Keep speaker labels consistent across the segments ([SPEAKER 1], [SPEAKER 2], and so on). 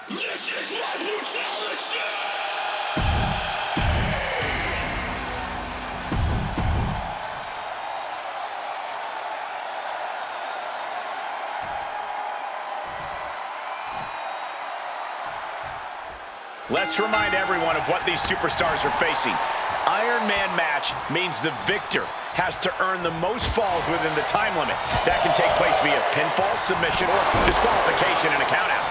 [SPEAKER 1] This is my brutality!
[SPEAKER 2] Let's remind everyone of what these superstars are facing. Iron Man match means the victor has to earn the most falls within the time limit. That can take place via pinfall, submission, or disqualification and a countout.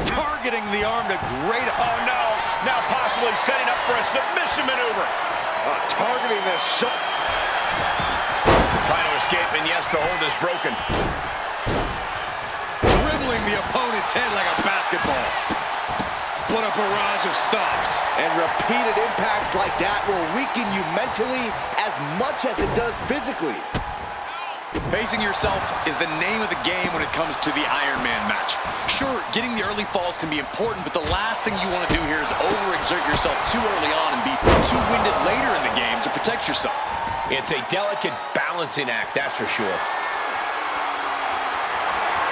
[SPEAKER 3] Targeting the arm to great...
[SPEAKER 2] Oh no, now possibly setting up for a submission maneuver.
[SPEAKER 4] Targeting the shoulder.
[SPEAKER 2] Trying to escape, and yes, the hold is broken.
[SPEAKER 3] Dribbling the opponent's head like a basketball. What a barrage of stops.
[SPEAKER 4] And repeated impacts like that will weaken you mentally as much as it does physically.
[SPEAKER 3] Pacing yourself is the name of the game when it comes to the Iron Man match. Sure, getting the early falls can be important, but the last thing you want to do here is overexert yourself too early on and be too winded later in the game to protect yourself.
[SPEAKER 2] It's a delicate balancing act, that's for sure.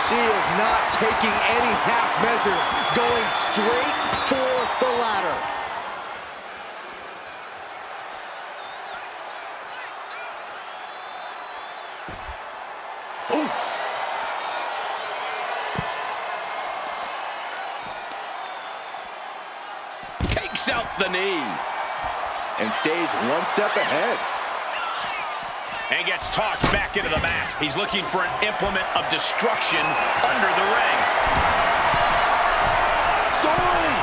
[SPEAKER 4] She is not taking any half measures, going straight for the ladder. Oof.
[SPEAKER 2] Takes out the knee.
[SPEAKER 4] And stays one step ahead.
[SPEAKER 2] And gets tossed back into the mat. He's looking for an implement of destruction under the ring.
[SPEAKER 4] Soaring!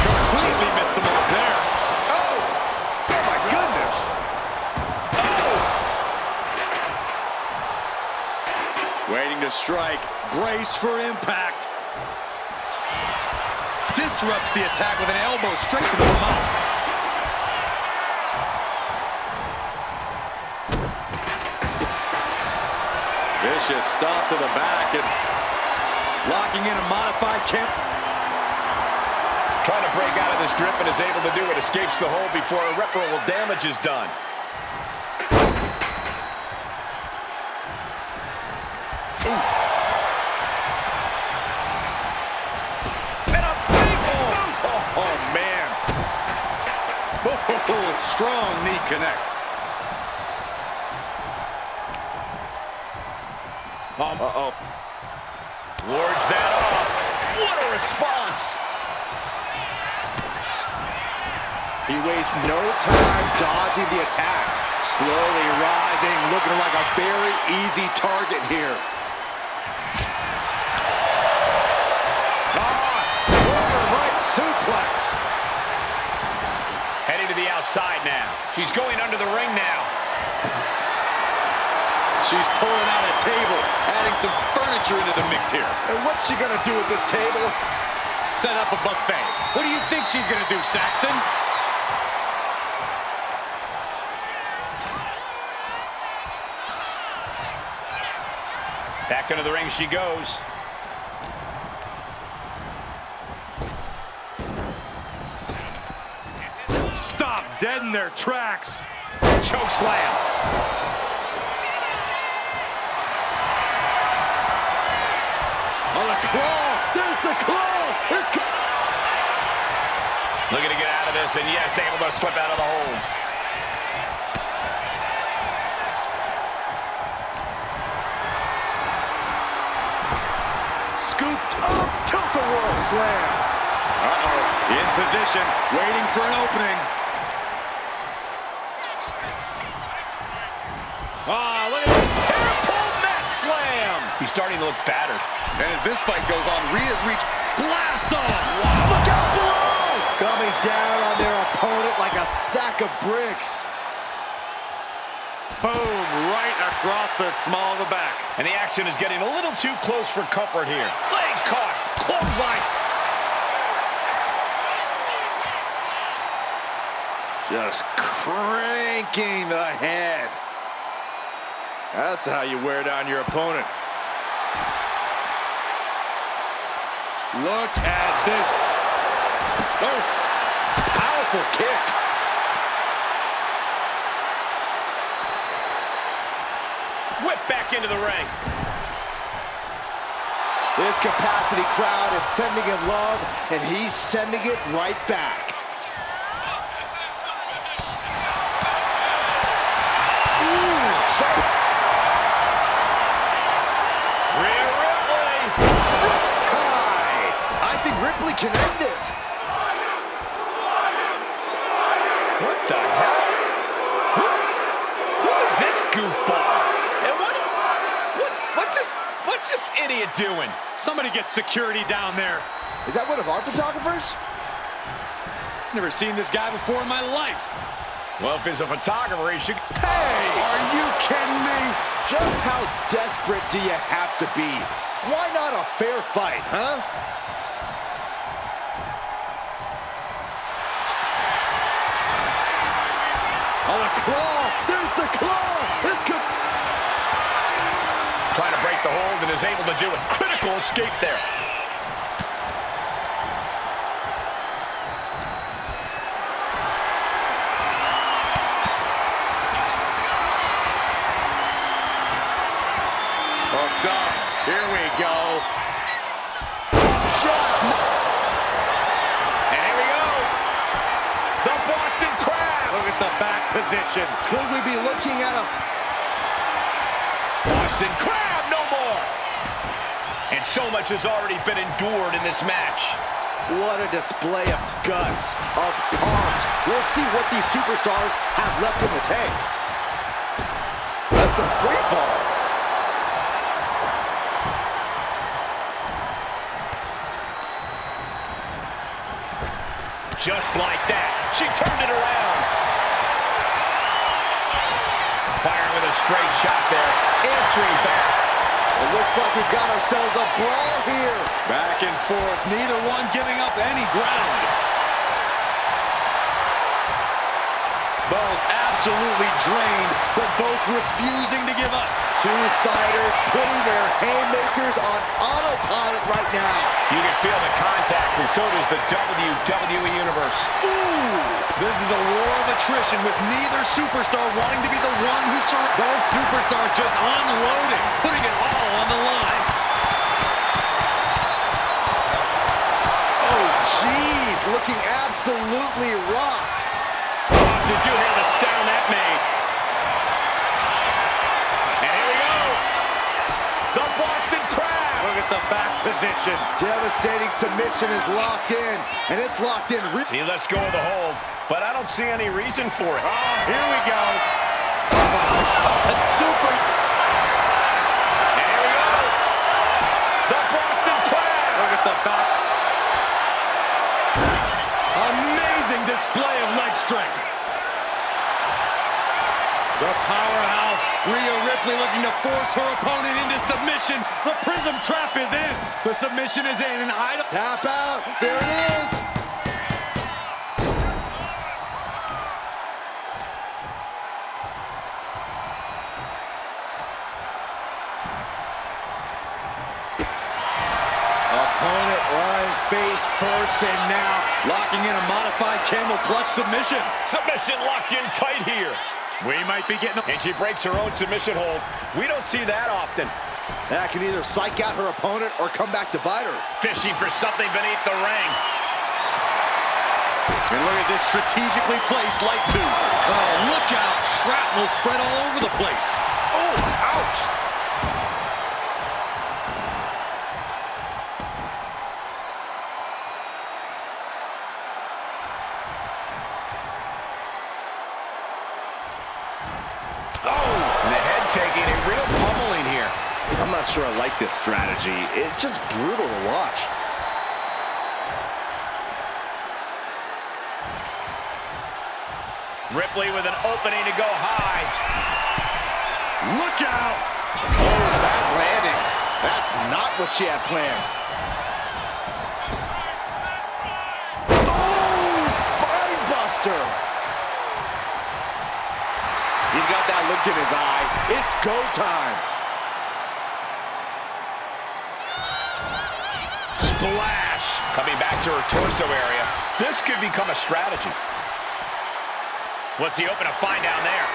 [SPEAKER 3] Completely missed the mark there.
[SPEAKER 4] Oh! Oh my goodness!
[SPEAKER 2] Oh!
[SPEAKER 3] Waiting to strike. Brace for impact. Disrupts the attack with an elbow straight to the mouth. Vicious stop to the back and locking in a modified camp.
[SPEAKER 2] Trying to break out of this grip and is able to do it. Escapes the hold before irreparable damage is done.
[SPEAKER 3] Ooh.
[SPEAKER 2] And a big boot!
[SPEAKER 3] Oh, man. Oh, strong knee connects.
[SPEAKER 2] Uh-oh. Wards that off. What a response!
[SPEAKER 4] He wastes no time dodging the attack. Slowly rising, looking like a very easy target here.
[SPEAKER 2] Overhead suplex. Heading to the outside now. She's going under the ring now.
[SPEAKER 3] She's pulling out a table, adding some furniture into the mix here.
[SPEAKER 4] And what's she gonna do with this table?
[SPEAKER 3] Set up a buffet. What do you think she's gonna do, Saxton?
[SPEAKER 2] Back into the ring she goes.
[SPEAKER 3] Stop dead in their tracks.
[SPEAKER 2] Choke slam.
[SPEAKER 4] On the claw! There's the claw!
[SPEAKER 2] Looking to get out of this, and yes, able to slip out of the hold.
[SPEAKER 4] Scooped up, tilt-a-whirl slam.
[SPEAKER 3] Uh-oh, in position, waiting for an opening.
[SPEAKER 2] Ah, look at this. Hair pull mat slam. He's starting to look battered.
[SPEAKER 3] And as this fight goes on, Rhea's reach blast off.
[SPEAKER 4] Wow. Look out below! Coming down on their opponent like a sack of bricks.
[SPEAKER 3] Boom, right across the small of the back.
[SPEAKER 2] And the action is getting a little too close for comfort here. Legs caught. Clothesline.
[SPEAKER 4] Just cranking the head. That's how you wear down your opponent.
[SPEAKER 3] Look at this.
[SPEAKER 4] Oh, powerful kick.
[SPEAKER 2] Whip back into the ring.
[SPEAKER 4] This capacity crowd is sending him love, and he's sending it right back. Ripley can end this.
[SPEAKER 2] What the hell? Who is this goofball? And what's this idiot doing?
[SPEAKER 3] Somebody get security down there.
[SPEAKER 4] Is that one of our photographers?
[SPEAKER 3] Never seen this guy before in my life.
[SPEAKER 2] Well, if he's a photographer, he should...
[SPEAKER 4] Hey, are you kidding me? Just how desperate do you have to be? Why not a fair fight, huh? Oh, the claw! There's the claw! This could...
[SPEAKER 2] Trying to break the hold and is able to do a critical escape there.
[SPEAKER 4] Hooked up. Here we go.
[SPEAKER 2] And here we go. The Boston Crab.
[SPEAKER 4] Look at the back position. Could we be looking at a...
[SPEAKER 2] Boston Crab, no more. And so much has already been endured in this match.
[SPEAKER 4] What a display of guts, of heart. We'll see what these superstars have left in the tank. That's a free fall.
[SPEAKER 2] Just like that, she turned it around. Firing with a straight shot there, answering back.
[SPEAKER 4] It looks like we've got ourselves a brawl here.
[SPEAKER 3] Back and forth, neither one giving up any ground. Both absolutely drained, but both refusing to give up.
[SPEAKER 4] Two fighters putting their haymakers on autopilot right now.
[SPEAKER 2] You can feel the contact, and so does the WWE Universe.
[SPEAKER 3] Ooh! This is a war of attrition with neither superstar wanting to be the one who surrounds. Both superstars just unloading, putting it all on the line.
[SPEAKER 4] Oh, jeez, looking absolutely rocked.
[SPEAKER 2] Did you hear the sound that made? And here we go. The Boston Crab.
[SPEAKER 4] Look at the back position. Devastating submission is locked in, and it's locked in.
[SPEAKER 2] He lets go of the hold, but I don't see any reason for it.
[SPEAKER 4] Oh, here we go.
[SPEAKER 3] That's super.
[SPEAKER 2] And here we go. The Boston Crab.
[SPEAKER 3] Look at the back. Amazing display of leg strength. The powerhouse, Rhea Ripley looking to force her opponent into submission. The Prism Trap is in. The submission is in, and I don't...
[SPEAKER 4] Tap out. There it is. Opponent lying face first, and now
[SPEAKER 3] locking in a modified camel clutch submission.
[SPEAKER 2] Submission locked in tight here.
[SPEAKER 3] We might be getting...
[SPEAKER 2] And she breaks her own submission hold. We don't see that often.
[SPEAKER 4] that can either psych out her opponent or come back to bite her.
[SPEAKER 2] Fishing for something beneath the ring.
[SPEAKER 3] And look at this strategically placed light tube. Oh, look out. Shrapnel spread all over the place.
[SPEAKER 4] Oh, ouch. I'm not sure I like this strategy. It's just brutal to watch.
[SPEAKER 2] Ripley with an opening to go high.
[SPEAKER 3] Look out!
[SPEAKER 4] Oh, bad landing. That's not what she had planned. Oh, spine buster. He's got that look in his eye. It's go time.
[SPEAKER 2] Splash! Coming back to her torso area. This could become a strategy. What's he open to find down there?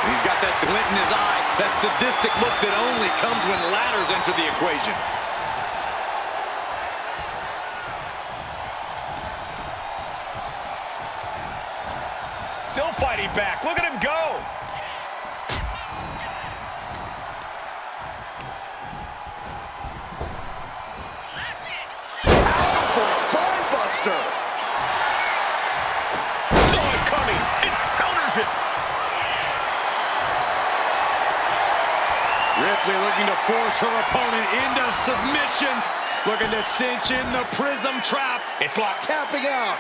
[SPEAKER 3] He's got that glint in his eye, that sadistic look that only comes when ladders enter the equation.
[SPEAKER 2] Still fighting back. Look at him go.
[SPEAKER 4] Powerful spine buster.
[SPEAKER 2] Saw it coming. It counters it.
[SPEAKER 3] Ripley looking to force her opponent into submission. Looking to cinch in the prism trap.
[SPEAKER 2] It's locked.
[SPEAKER 4] Tapping out.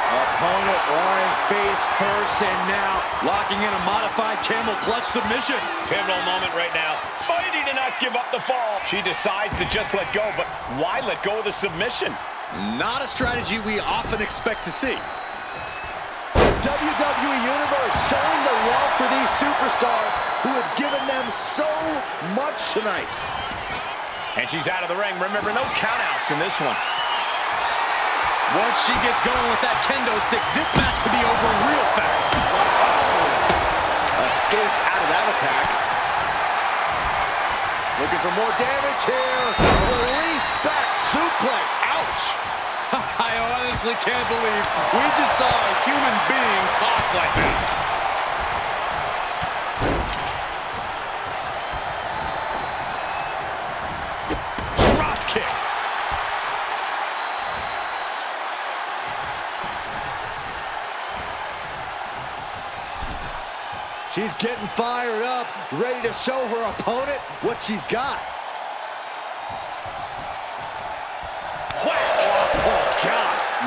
[SPEAKER 4] Opponent lying face first, and now
[SPEAKER 3] Locking in a modified camel clutch submission.
[SPEAKER 2] Pivotal moment right now. Fighting to not give up the fall. She decides to just let go, but why let go of the submission?
[SPEAKER 3] Not a strategy we often expect to see.
[SPEAKER 4] WWE Universe showing the love for these superstars who have given them so much tonight.
[SPEAKER 2] And she's out of the ring. Remember, no countouts in this one.
[SPEAKER 3] Once she gets going with that kendo stick, this match could be over real fast.
[SPEAKER 4] Escapes out of that attack. Looking for more damage here. Release back suplex. Ouch.
[SPEAKER 3] I honestly can't believe we just saw a human being tossed like that. Drop kick.
[SPEAKER 4] She's getting fired up, ready to show her opponent what she's got.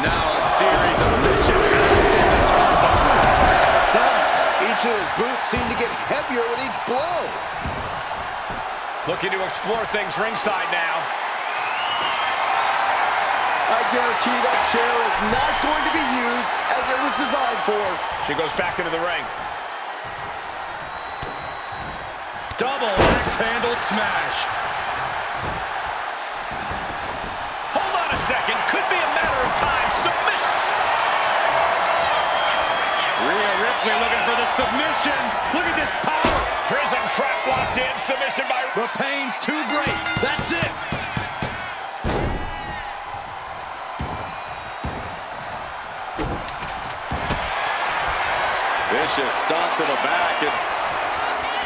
[SPEAKER 3] Now a series of vicious stomps in the turnbuckle.
[SPEAKER 4] Stunts. Each of his boots seem to get heavier with each blow.
[SPEAKER 2] Looking to explore things ringside now.
[SPEAKER 4] I guarantee that chair is not going to be used as it was designed for.
[SPEAKER 2] She goes back into the ring.
[SPEAKER 3] Double axe handle smash.
[SPEAKER 2] Hold on a second. Could be a matter of time. Submission.
[SPEAKER 3] Rhea Ripley looking for the submission. Look at this power.
[SPEAKER 2] Prism trap locked in. Submission by...
[SPEAKER 3] The pain's too great. That's it. Vicious stomp to the back and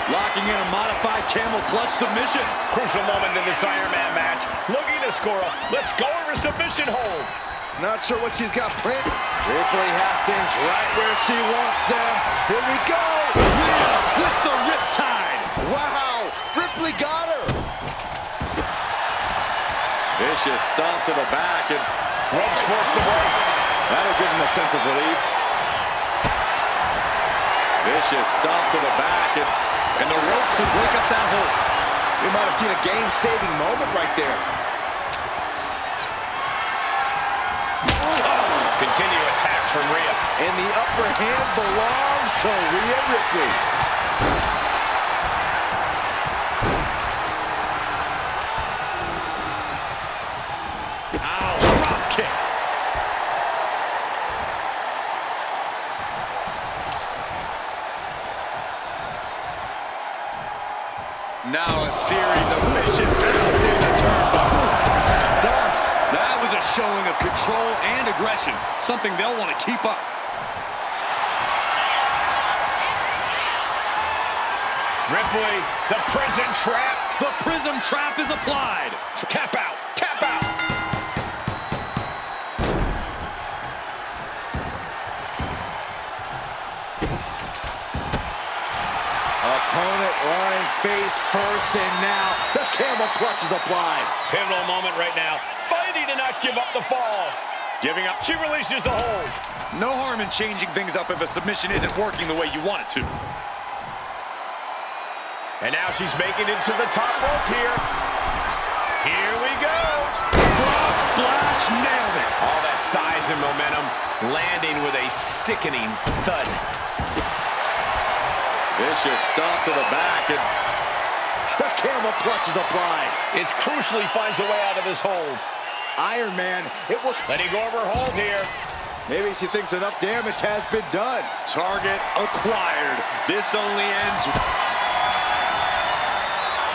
[SPEAKER 3] locking in a modified camel clutch submission.
[SPEAKER 2] Crucial moment in this Iron Man match. Looking to score a let's go over submission hold.
[SPEAKER 4] Not sure what she's got planned. Ripley has things right where she wants them. Here we go.
[SPEAKER 3] Rhea with the riptide.
[SPEAKER 4] Wow. Ripley got her.
[SPEAKER 3] Vicious stomp to the back and
[SPEAKER 2] Ropes forced to break.
[SPEAKER 3] that'll give him a sense of relief. Vicious stomp to the back and the ropes will break up that hold.
[SPEAKER 4] We might have seen a game-saving moment right there.
[SPEAKER 2] Continue attacks from Rhea.
[SPEAKER 4] And the upper hand belongs to Rhea Ripley.
[SPEAKER 3] Ow, drop kick. Now a series of vicious stomps in the turnbuckle.
[SPEAKER 4] Stunts.
[SPEAKER 3] That was a showing of control and aggression, something they'll want to keep up.
[SPEAKER 2] Ripley, the prison trap.
[SPEAKER 3] The prism trap is applied.
[SPEAKER 2] Tap out. Tap out.
[SPEAKER 4] Opponent lying face first, and now the camel clutch is applied.
[SPEAKER 2] Pivotal moment right now. Fighting to not give up the fall.
[SPEAKER 3] Giving up.
[SPEAKER 2] She releases the hold.
[SPEAKER 3] No harm in changing things up if a submission isn't working the way you want it to.
[SPEAKER 2] And now she's making it to the top rope here. Here we go.
[SPEAKER 3] Frog splash, nailed it.
[SPEAKER 2] All that size and momentum landing with a sickening thud.
[SPEAKER 3] Vicious stomp to the back and
[SPEAKER 4] The camel clutch is applied.
[SPEAKER 2] It's crucial he finds a way out of this hold.
[SPEAKER 4] Iron Man, it will...
[SPEAKER 2] Letting go of her hold here.
[SPEAKER 4] Maybe she thinks enough damage has been done.
[SPEAKER 3] Target acquired. This only ends...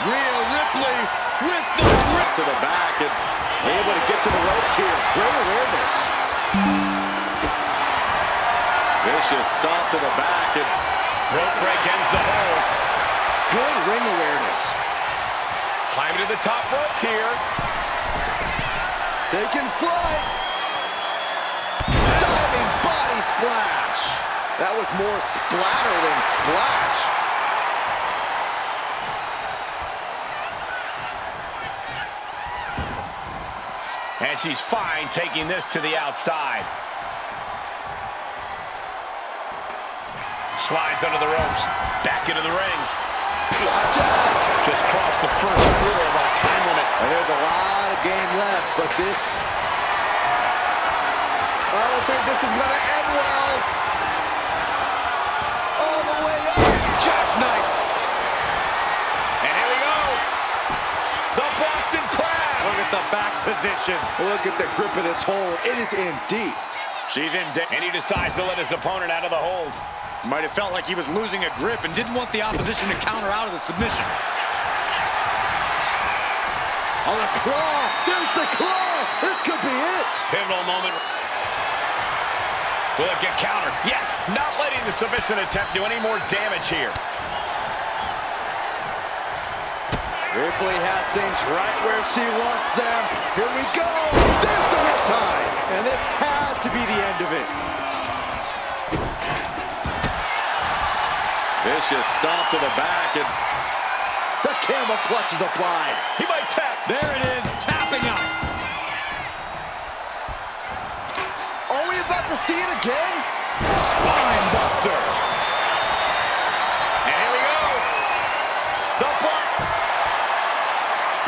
[SPEAKER 3] Rhea Ripley with the rip to the back and
[SPEAKER 4] able to get to the ropes here. Great awareness.
[SPEAKER 3] Vicious stomp to the back and
[SPEAKER 2] rope break ends the hold.
[SPEAKER 4] Good ring awareness.
[SPEAKER 2] Climbing to the top rope here.
[SPEAKER 4] Taking flight. Diving body splash. That was more splatter than splash.
[SPEAKER 2] And she's fine taking this to the outside. Slides under the ropes. Back into the ring.
[SPEAKER 4] Watch out.
[SPEAKER 2] Just crossed the first quarter of our time limit.
[SPEAKER 4] And there's a lot of game left, but this... I don't think this is going to end well. All the way up.
[SPEAKER 3] jackknife.
[SPEAKER 2] And here we go. The Boston Crab.
[SPEAKER 3] Look at the back position.
[SPEAKER 4] Look at the grip of this hold. It is in deep.
[SPEAKER 3] She's in deep.
[SPEAKER 2] And he decides to let his opponent out of the hold.
[SPEAKER 3] Might have felt like he was losing a grip and didn't want the opposition to counter out of the submission.
[SPEAKER 4] On the claw. There's the claw. This could be it.
[SPEAKER 2] Pivotal moment. Will it get countered? Yes. Not letting the submission attempt do any more damage here.
[SPEAKER 4] Ripley has things right where she wants them. Here we go. There's the riptide. And this has to be the end of it.
[SPEAKER 3] Vicious stomp to the back and
[SPEAKER 4] The camel clutch is applied.
[SPEAKER 2] He might tap.
[SPEAKER 3] there it is, tapping out.
[SPEAKER 4] Are we about to see it again?
[SPEAKER 3] Spine buster.
[SPEAKER 2] And here we go. The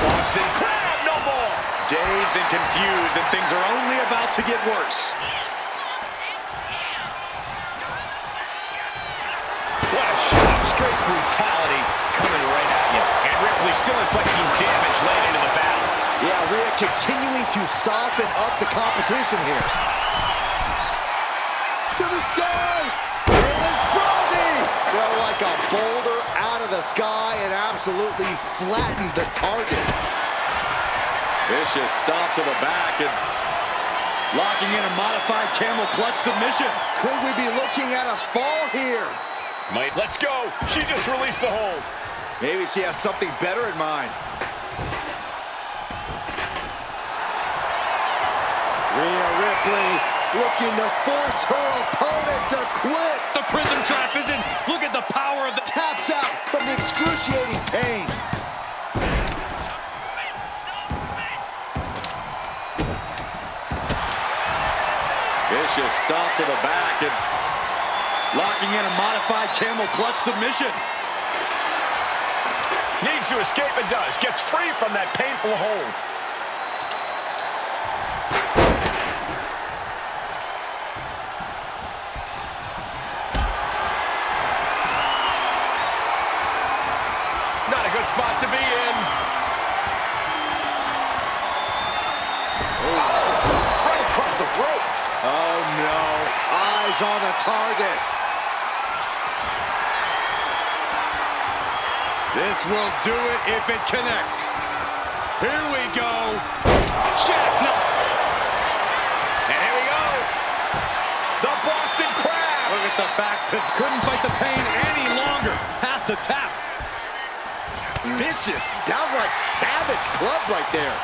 [SPEAKER 2] Boston Crab, no more.
[SPEAKER 3] Dazed and confused, and things are only about to get worse.
[SPEAKER 2] What a shot. Straight brutality coming right at you. And Ripley still inflicting damage late into the battle.
[SPEAKER 4] Yeah, Rhea continuing to soften up the competition here. To the sky. And Froggy. Fell like a boulder out of the sky and absolutely flattened the target.
[SPEAKER 3] Vicious stomp to the back and locking in a modified camel clutch submission.
[SPEAKER 4] Could we be looking at a fall here?
[SPEAKER 2] Let's go. She just released the hold.
[SPEAKER 4] Maybe she has something better in mind. Rhea Ripley looking to force her opponent to quit.
[SPEAKER 3] The prison trap is in. Look at the power of the...
[SPEAKER 4] Taps out from the excruciating pain.
[SPEAKER 3] Vicious stomp to the back and locking in a modified camel clutch submission.
[SPEAKER 2] Needs to escape and does. Gets free from that painful hold. Not a good spot to be in.
[SPEAKER 4] Right across the throat. Oh no. Eyes on the target.
[SPEAKER 3] This will do it if it connects. Here we go. Jackknife.
[SPEAKER 2] And here we go. The Boston Crab.
[SPEAKER 3] Look at the back. Couldn't fight the pain any longer. Has to tap.
[SPEAKER 4] Vicious, downright savage club right there.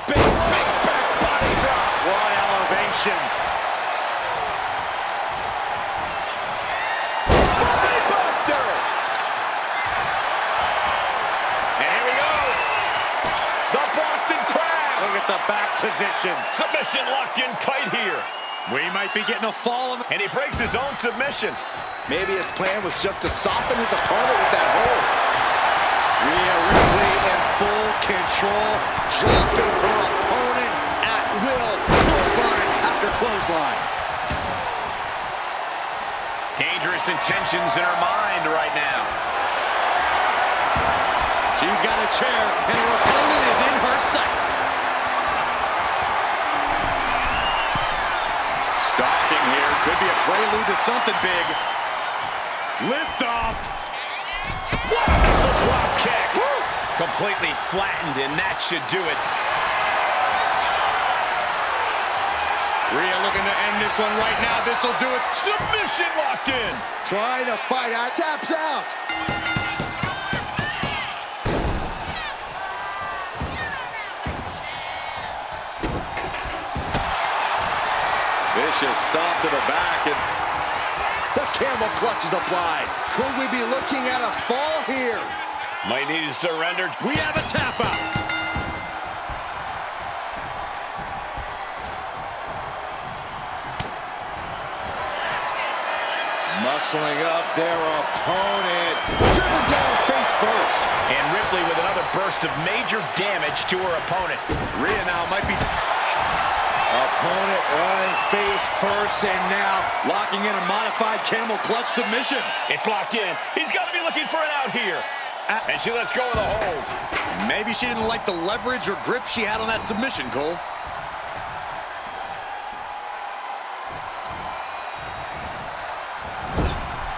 [SPEAKER 2] Big back body drop.
[SPEAKER 3] What elevation.
[SPEAKER 2] Spine buster. And here we go. The Boston Crab.
[SPEAKER 3] Look at the back position.
[SPEAKER 2] Submission locked in tight here.
[SPEAKER 3] We might be getting a fall.
[SPEAKER 2] And he breaks his own submission.
[SPEAKER 4] Maybe his plan was just to soften his opponent with that hold. Rhea Ripley in full control, dropping her opponent at will. Clothesline after clothesline.
[SPEAKER 2] Dangerous best intentions in her mind right now.
[SPEAKER 3] She's got a chair, and her opponent is in her sights. Stalking here. Could be a prelude to something big. Lift off.
[SPEAKER 2] What a missile drop kick. Woo! Completely flattened, and that should do it.
[SPEAKER 3] Rhea looking to end this one right now. This will do it.
[SPEAKER 2] Submission locked in.
[SPEAKER 4] Trying to fight out. Taps out.
[SPEAKER 3] Vicious stomp to the back. And
[SPEAKER 4] the camel clutch is applied. Could we be looking at a fall here?
[SPEAKER 2] Might need to surrender.
[SPEAKER 3] we have a tap out.
[SPEAKER 4] Muscling up their opponent. Driven down face first.
[SPEAKER 2] And Ripley with another burst of major damage to her opponent.
[SPEAKER 3] Rhea now might be
[SPEAKER 4] Opponent running face first, and now
[SPEAKER 3] locking in a modified camel clutch submission.
[SPEAKER 2] It's locked in. He's got to be looking for an out here. And she lets go of the hold.
[SPEAKER 3] Maybe she didn't like the leverage or grip she had on that submission, Cole.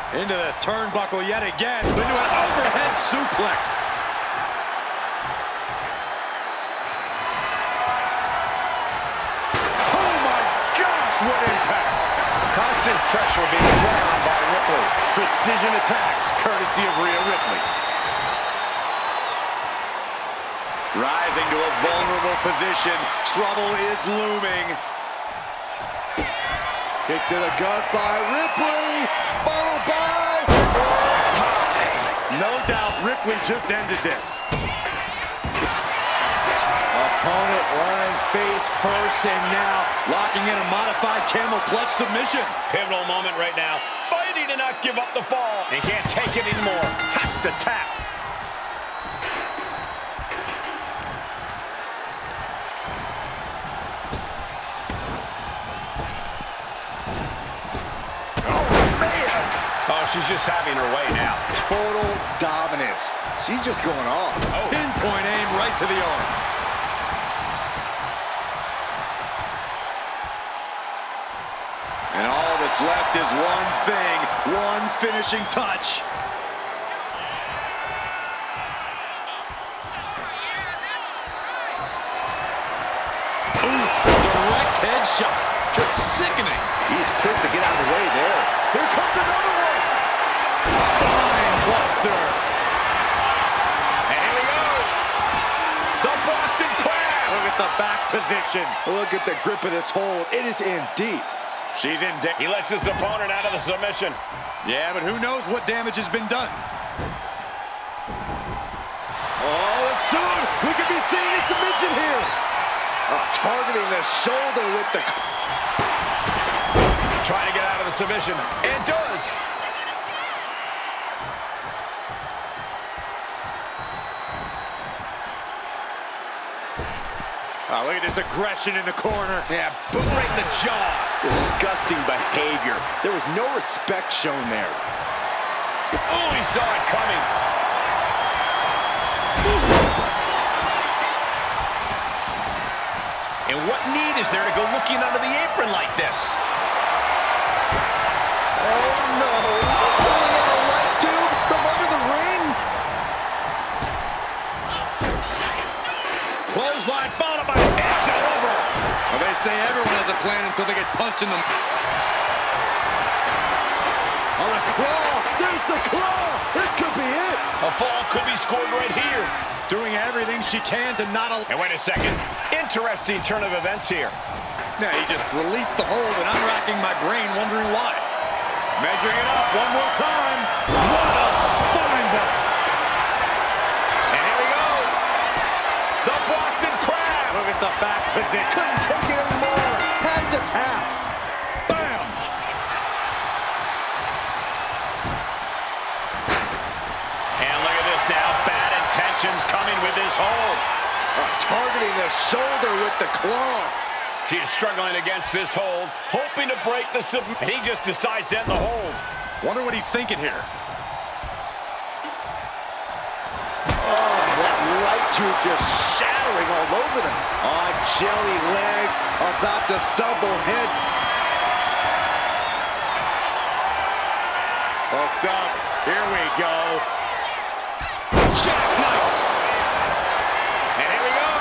[SPEAKER 3] Into the turnbuckle yet again. Into an overhead suplex. Oh my gosh, what impact.
[SPEAKER 2] Constant pressure being brought on by Ripley.
[SPEAKER 3] Precision attacks, courtesy of Rhea Ripley. Rising to a vulnerable position. Trouble is looming.
[SPEAKER 4] kick to the gut by Ripley, followed by...
[SPEAKER 3] No doubt Ripley just ended this.
[SPEAKER 4] Opponent running face first, and now
[SPEAKER 3] Locking in a modified camel clutch submission.
[SPEAKER 2] Pivotal moment right now. Fighting to not give up the fall. And can't take it anymore. Has to tap. Oh, she's just having her way now.
[SPEAKER 4] total dominance. She's just going off.
[SPEAKER 2] Oh.
[SPEAKER 3] Pinpoint aim right to the arm. And all that's left is one thing, one finishing touch. Ooh, direct headshot. Just sickening.
[SPEAKER 4] He's quick to get out of the way there.
[SPEAKER 3] Here comes another one. Spine buster.
[SPEAKER 2] And here we go. The Boston Crab.
[SPEAKER 3] Look at the back position.
[SPEAKER 4] Look at the grip of this hold. It is in deep.
[SPEAKER 3] She's in deep.
[SPEAKER 2] He lets his opponent out of the submission.
[SPEAKER 3] Yeah, but who knows what damage has been done.
[SPEAKER 4] Oh, and soon we could be seeing a submission here. Targeting the shoulder with the...
[SPEAKER 2] Trying to get out of the submission. And does.
[SPEAKER 3] Oh, look at this aggression in the corner.
[SPEAKER 2] Yeah, boot right in the jaw.
[SPEAKER 4] Disgusting behavior. There was no respect shown there.
[SPEAKER 2] Oh, he saw it coming. And what need is there to go looking under the apron like this?
[SPEAKER 4] Oh, no. He's pulling out a light tube from under the ring.
[SPEAKER 2] Clothesline followed by it's over.
[SPEAKER 3] Well, they say everyone has a plan until they get punched in the...
[SPEAKER 4] On a claw. There's the claw. This could be it.
[SPEAKER 2] A fall could be scored right here.
[SPEAKER 3] Doing everything she can to not...
[SPEAKER 2] And wait a second. Interesting turn of events here.
[SPEAKER 3] Now, he just released the hold, and I'm racking my brain wondering why. Measuring it up one more time. What a spine buster.
[SPEAKER 2] And here we go. The Boston Crab.
[SPEAKER 3] Look at the back position.
[SPEAKER 4] Couldn't take it anymore. Has to tap.
[SPEAKER 3] Bam.
[SPEAKER 2] And look at this now. Bad intentions coming with this hold.
[SPEAKER 4] Targeting the shoulder with the claw.
[SPEAKER 2] She is struggling against this hold, hoping to break the sub. And he just decides to end the hold.
[SPEAKER 3] Wonder what he's thinking here.
[SPEAKER 4] Oh, that right tube just shattering all over them. On jelly legs, about to stumble head. Hooked up. Here we go.
[SPEAKER 3] Jackknife.
[SPEAKER 2] And here we go.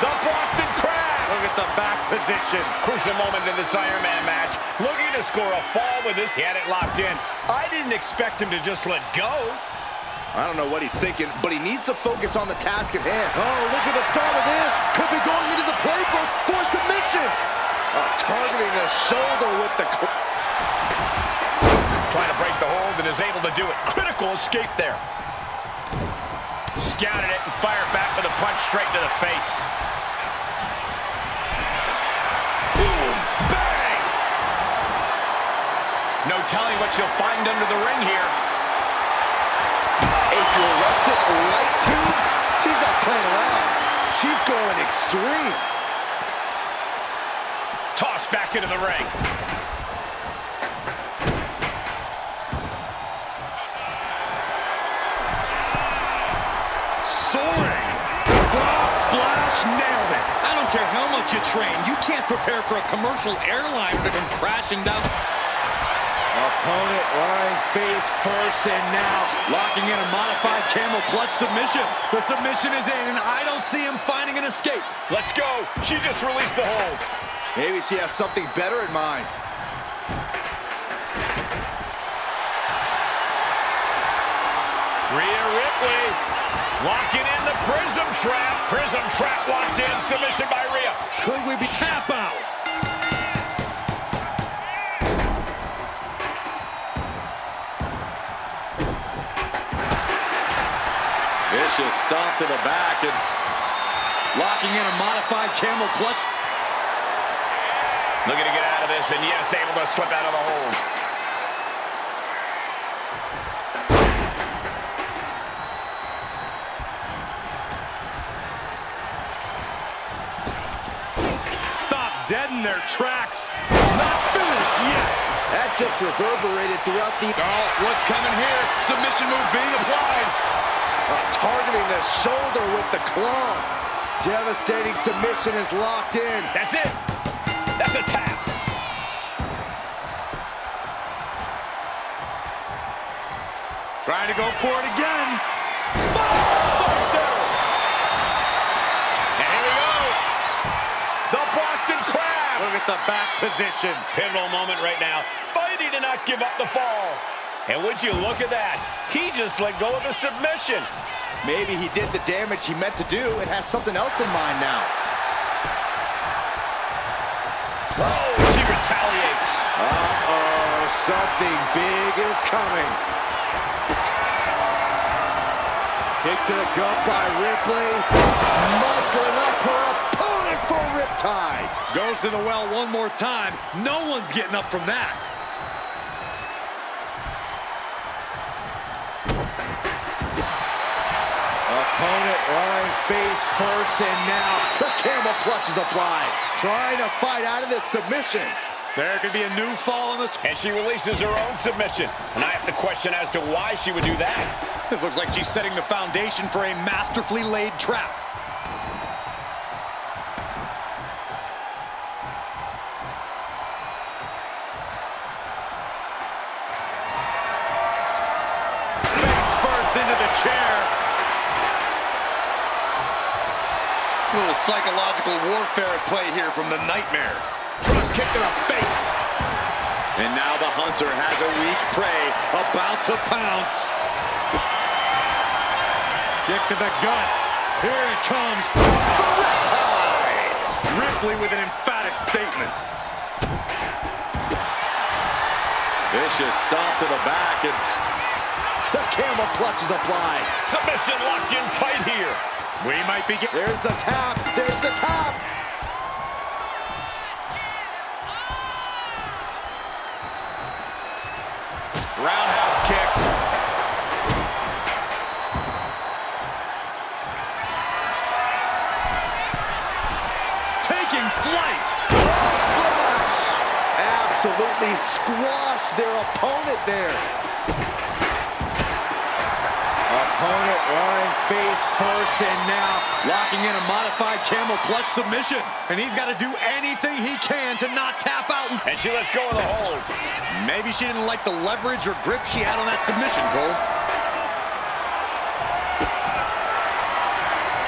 [SPEAKER 2] The Boston Crab.
[SPEAKER 4] Look at the back position.
[SPEAKER 2] Crucial moment in this Iron Man match. Looking to score a fall with this. He had it locked in. I didn't expect him to just let go.
[SPEAKER 4] I don't know what he's thinking, but he needs to focus on the task at hand. Oh, look at the start of this. Could be going into the playbook for submission. Targeting the shoulder with the...
[SPEAKER 2] Trying to break the hold and is able to do it. Critical escape there. Scouted it and fired back with a punch straight to the face. Boom! Bang! No telling what you'll find under the ring here.
[SPEAKER 4] A fluorescent light tube? She's not playing around. She's going extreme.
[SPEAKER 2] Tossed back into the ring.
[SPEAKER 3] Soaring. Broad splash, nailed it. I don't care how much you train. You can't prepare for a commercial airline to come crashing down.
[SPEAKER 4] Opponent lying face first, and now
[SPEAKER 3] Locking in a modified camel clutch submission. The submission is in, and I don't see him finding an escape.
[SPEAKER 2] Let's go. She just released the hold.
[SPEAKER 4] maybe she has something better in mind.
[SPEAKER 2] Rhea Ripley locking in the Prism Trap. Prism Trap locked in. Submission by Rhea.
[SPEAKER 3] Could we be tap out? Vicious stomp to the back and locking in a modified camel clutch.
[SPEAKER 2] Looking to get out of this, and yes, able to slip out of the hold.
[SPEAKER 3] Stop dead in their tracks. Not finished yet.
[SPEAKER 4] That just reverberated throughout the...
[SPEAKER 3] Oh, what's coming here? Submission move being applied.
[SPEAKER 4] targeting the shoulder with the claw. Devastating submission is locked in.
[SPEAKER 2] That's it. That's a tap.
[SPEAKER 3] Trying to go for it again.
[SPEAKER 2] Buster! And here we go. The Boston Crab.
[SPEAKER 4] Look at the back position.
[SPEAKER 2] Pivotal moment right now. Fighting to not give up the fall. And would you look at that? He just let go of the submission.
[SPEAKER 4] Maybe he did the damage he meant to do and has something else in mind now.
[SPEAKER 2] Oh, she retaliates.
[SPEAKER 4] Uh-oh, something big is coming. Kick to the gut by Ripley. Muscling up her opponent for a riptide.
[SPEAKER 3] Goes to the well one more time. No one's getting up from that.
[SPEAKER 4] Opponent lying face first, and now the camel clutch is applied. Trying to fight out of this submission.
[SPEAKER 3] There could be a new fall on this.
[SPEAKER 2] And she releases her own submission. And I have to question as to why she would do that.
[SPEAKER 3] This looks like she's setting the foundation for a masterfully laid trap. Face first into the chair. A little psychological warfare at play here from the Nightmare.
[SPEAKER 2] Drop kick to the face.
[SPEAKER 3] And now the Hunter has a weak prey about to pounce. Kick to the gut. Here it comes. Ripley with an emphatic statement. Vicious stomp to the back, and
[SPEAKER 4] The camel clutch is applied.
[SPEAKER 2] Submission locked in tight here.
[SPEAKER 3] we might be getting...
[SPEAKER 4] There's the tap. There's the tap.
[SPEAKER 2] Roundhouse kick.
[SPEAKER 3] taking flight.
[SPEAKER 4] Splash. Absolutely completely squashed their opponent there. Opponent lying face first, and now
[SPEAKER 3] locking in a modified camel clutch submission. And he's got to do anything he can to not tap out.
[SPEAKER 2] And she lets go of the hold.
[SPEAKER 3] Maybe she didn't like the leverage or grip she had on that submission, Cole.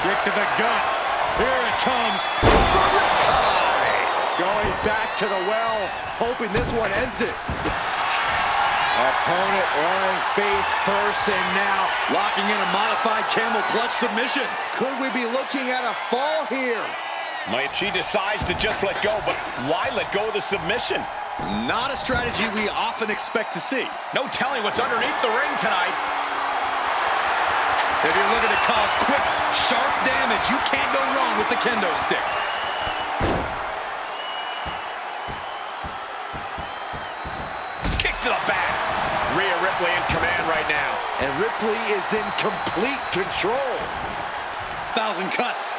[SPEAKER 3] Kick to the gut. Here it comes.
[SPEAKER 4] Going back to the well, hoping this one ends it. Opponent lying face first, and now
[SPEAKER 3] locking in a modified camel clutch submission.
[SPEAKER 4] could we be looking at a fall here?
[SPEAKER 2] Might she decides to just let go, but why let go of the submission?
[SPEAKER 3] Not a strategy we often expect to see.
[SPEAKER 2] No telling what's underneath the ring tonight.
[SPEAKER 3] If you're looking to cause quick, sharp damage, you can't go wrong with the kendo stick.
[SPEAKER 2] Kick to the back. Rhea Ripley in command right now.
[SPEAKER 4] And Ripley is in complete control.
[SPEAKER 3] 1,000 cuts.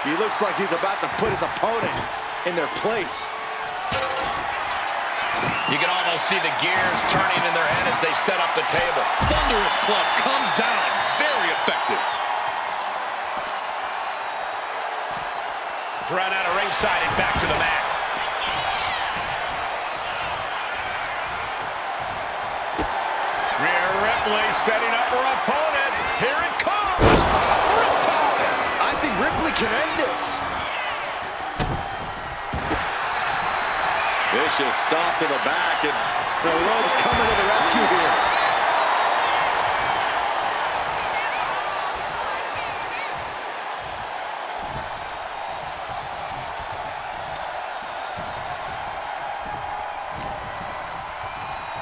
[SPEAKER 4] He looks like he's about to put his opponent in their place.
[SPEAKER 2] You can almost see the gears turning in their head as they set up the table.
[SPEAKER 3] Thunderous club comes down. Very effective.
[SPEAKER 2] Thrown out of ringside and back to the mat. Rhea Ripley setting up her opponent. Here it comes. Riptide.
[SPEAKER 4] I think Ripley can end this.
[SPEAKER 3] Vicious stomp to the back, and
[SPEAKER 4] The ropes coming to the rescue here.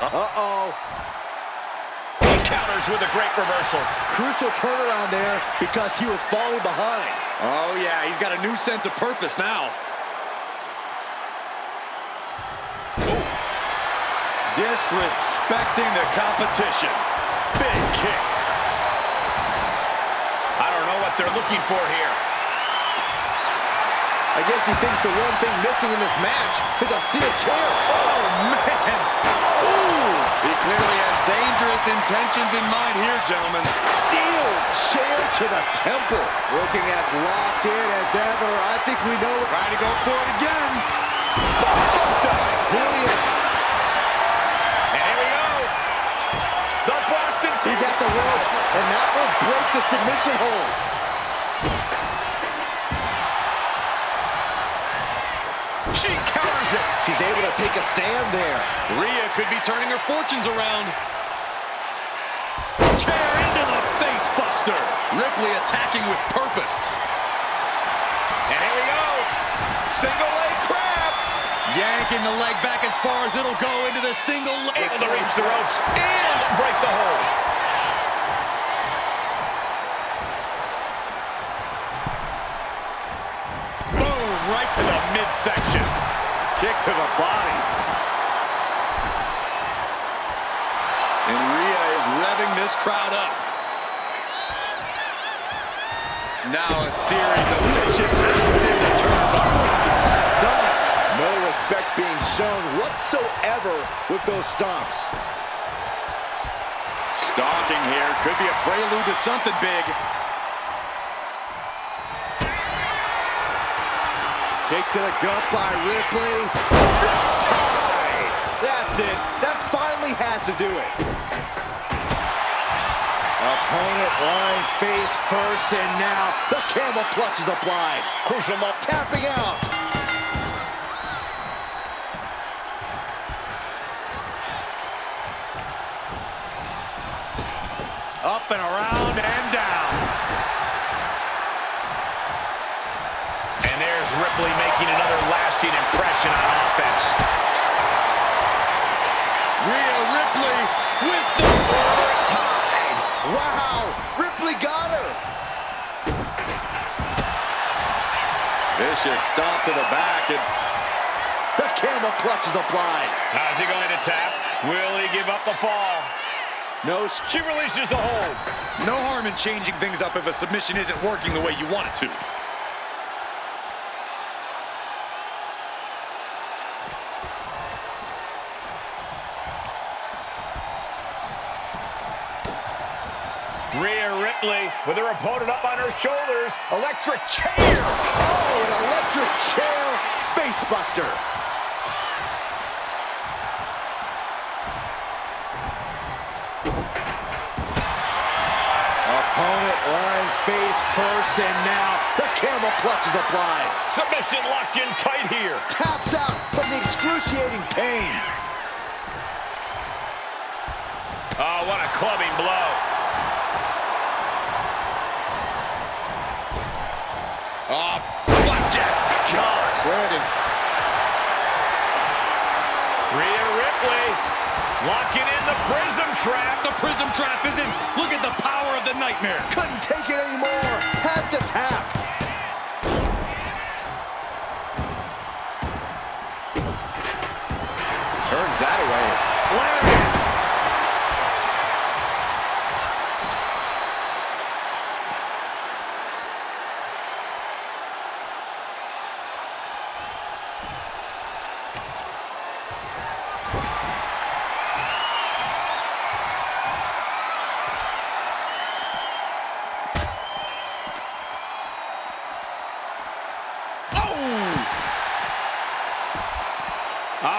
[SPEAKER 4] Uh-oh.
[SPEAKER 2] He counters with a great reversal.
[SPEAKER 4] Crucial turnaround there because he was falling behind.
[SPEAKER 3] oh yeah, he's got a new sense of purpose now. Disrespecting the competition. Big kick.
[SPEAKER 2] I don't know what they're looking for here.
[SPEAKER 4] I guess he thinks the one thing missing in this match is a steel chair.
[SPEAKER 3] Oh, man. He clearly has dangerous intentions in mind here, gentlemen.
[SPEAKER 4] Steel chair to the temple. Looking as locked in as ever. I think we know.
[SPEAKER 3] Trying to go for it again.
[SPEAKER 4] Clearly,
[SPEAKER 2] And here we go. The Boston
[SPEAKER 4] he's at the ropes, and that will break the submission hold.
[SPEAKER 2] She counters it.
[SPEAKER 4] She's able to take a stand there.
[SPEAKER 3] Rhea could be turning her fortunes around. Chair into the face buster. Ripley attacking with purpose.
[SPEAKER 2] And here we go. Single leg crab.
[SPEAKER 3] Yanking the leg back as far as it'll go into the single leg.
[SPEAKER 2] Able to reach the ropes and break the hold.
[SPEAKER 3] Boom, right to the midsection. Kick to the body. And Rhea is revving this crowd up. Now a series of vicious stomps in the turnbuckle.
[SPEAKER 4] Stomps. No respect being shown whatsoever with those stomps.
[SPEAKER 3] Stalking here could be a prelude to something big.
[SPEAKER 4] Kick to the gut by Ripley. That's it. That finally has to do it. Opponent lying face first, and now the camel clutch is applied. Crucial moment. Tapping out.
[SPEAKER 3] Up and around and down.
[SPEAKER 2] And there's Ripley making another lasting impression on offense.
[SPEAKER 3] Rhea Ripley with the
[SPEAKER 2] Tied.
[SPEAKER 4] Wow. Ripley got her.
[SPEAKER 3] vicious stomp to the back. And
[SPEAKER 4] the camel clutch is applied.
[SPEAKER 2] How's he going to tap? Will he give up the fall?
[SPEAKER 4] No,
[SPEAKER 2] She releases the hold.
[SPEAKER 3] No harm in changing things up if a submission isn't working the way you want it to.
[SPEAKER 2] Rhea Ripley with her opponent up on her shoulders. Electric chair.
[SPEAKER 4] oh, an electric chair facebuster. Opponent lying face first, and now the camel clutch is applied.
[SPEAKER 2] Submission locked in tight here.
[SPEAKER 4] Taps out from the excruciating pain.
[SPEAKER 2] Oh, what a clubbing blow. Oh, flapjack. Gosh,
[SPEAKER 4] Landing.
[SPEAKER 2] Rhea Ripley locking in the prism trap.
[SPEAKER 3] The prism trap is in. Look at the power of the nightmare.
[SPEAKER 4] Couldn't take it anymore. Has to tap. Turns that away.
[SPEAKER 2] Landed.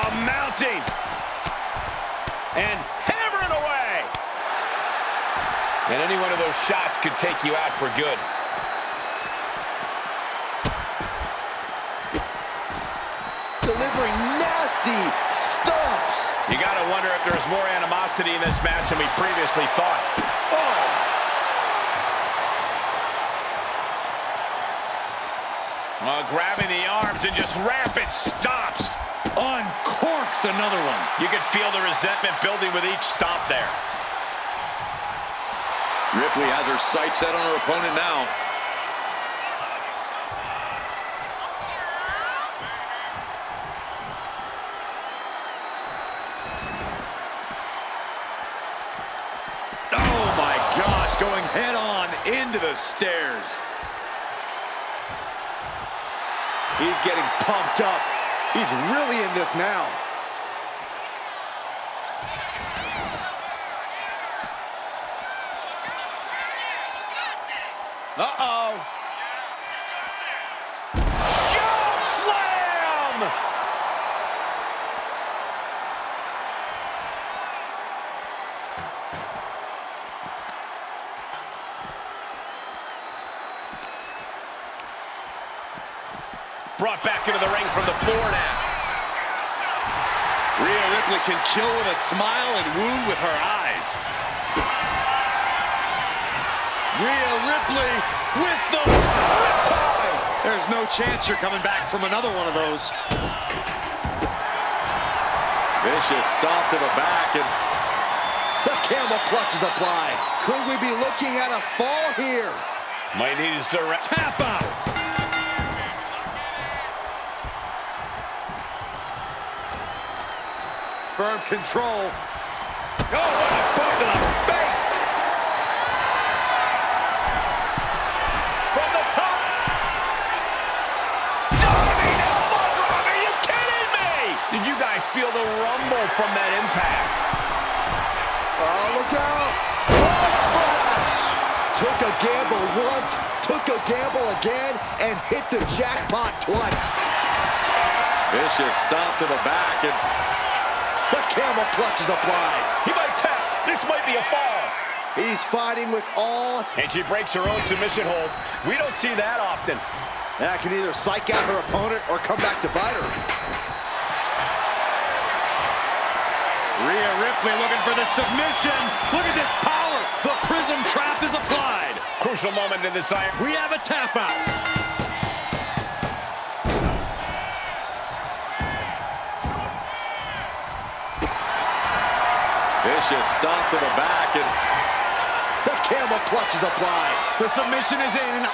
[SPEAKER 2] Mounting. And hammering away. And any one of those shots could take you out for good.
[SPEAKER 4] Delivering nasty stomps.
[SPEAKER 2] You got to wonder if there's more animosity in this match than we previously thought. Grabbing the arms and just rapid stomps.
[SPEAKER 3] Uncorks another one.
[SPEAKER 2] You could feel the resentment building with each stomp there.
[SPEAKER 3] Ripley has her sights set on her opponent now. Oh my gosh, going head on into the stairs.
[SPEAKER 4] He's getting pumped up. He's really in this now.
[SPEAKER 2] Uh-oh. Choke slam! Brought back into the ring from the floor now.
[SPEAKER 3] Rhea Ripley can kill with a smile and wound with her eyes. Rhea Ripley with the riptide. There's no chance you're coming back from another one of those. Vicious stomp to the back, and
[SPEAKER 4] the camel clutch is applied. Could we be looking at a fall here?
[SPEAKER 2] Might need to surrender.
[SPEAKER 3] Tap out.
[SPEAKER 4] Firm control.
[SPEAKER 2] Oh, what a boot to the face! From the top! Diving elbow drop! Are you kidding me? Did you guys feel the rumble from that impact?
[SPEAKER 4] Oh, look out! Frog splash! Took a gamble once, took a gamble again, and hit the jackpot twice.
[SPEAKER 3] Vicious stomp to the back, and
[SPEAKER 4] the camel clutch is applied.
[SPEAKER 2] He might tap. This might be a fall.
[SPEAKER 4] He's fighting with all.
[SPEAKER 2] And she breaks her own submission hold. We don't see that often.
[SPEAKER 4] That can either psych out her opponent or come back to bite her.
[SPEAKER 3] Rhea Ripley looking for the submission. Look at this power. The prism trap is applied.
[SPEAKER 2] Crucial moment in this iron.
[SPEAKER 3] We have a tap out. Vicious stomp to the back, and
[SPEAKER 4] the camel clutch is applied.
[SPEAKER 3] The submission is in.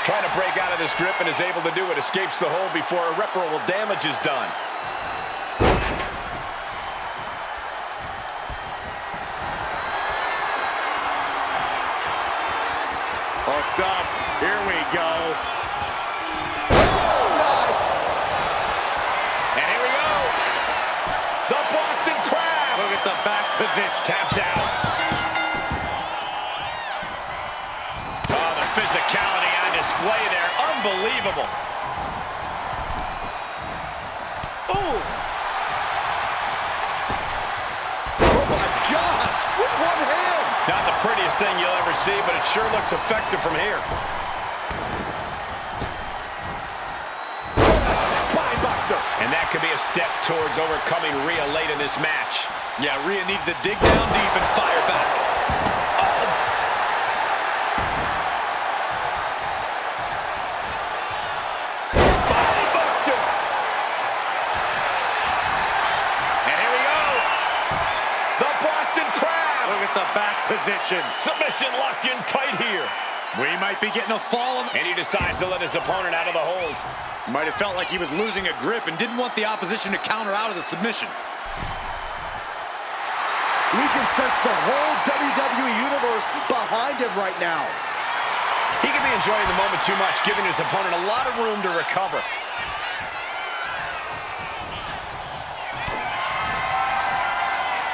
[SPEAKER 2] Trying to break out of this grip and is able to do it. Escapes the hold before irreparable damage is done.
[SPEAKER 4] locked up. Here we go.
[SPEAKER 2] And here we go. The Boston Crab.
[SPEAKER 4] Look at the back position.
[SPEAKER 2] Taps out. Oh, the physicality on display there. Unbelievable.
[SPEAKER 4] Ooh. Oh, my gosh. With one hand.
[SPEAKER 2] Not the prettiest thing you'll ever see, but it sure looks effective from here. And that could be a step towards overcoming Rhea late in this match.
[SPEAKER 3] Yeah, Rhea needs to dig down deep and fire back.
[SPEAKER 2] Buster! And here we go. The Boston Crab.
[SPEAKER 4] Look at the back position.
[SPEAKER 2] Submission locked in tight here.
[SPEAKER 3] We might be getting a fall.
[SPEAKER 2] And he decides to let his opponent out of the hold.
[SPEAKER 3] Might have felt like he was losing a grip and didn't want the opposition to counter out of the submission.
[SPEAKER 4] We can sense the whole WWE Universe behind him right now.
[SPEAKER 2] He could be enjoying the moment too much, giving his opponent a lot of room to recover.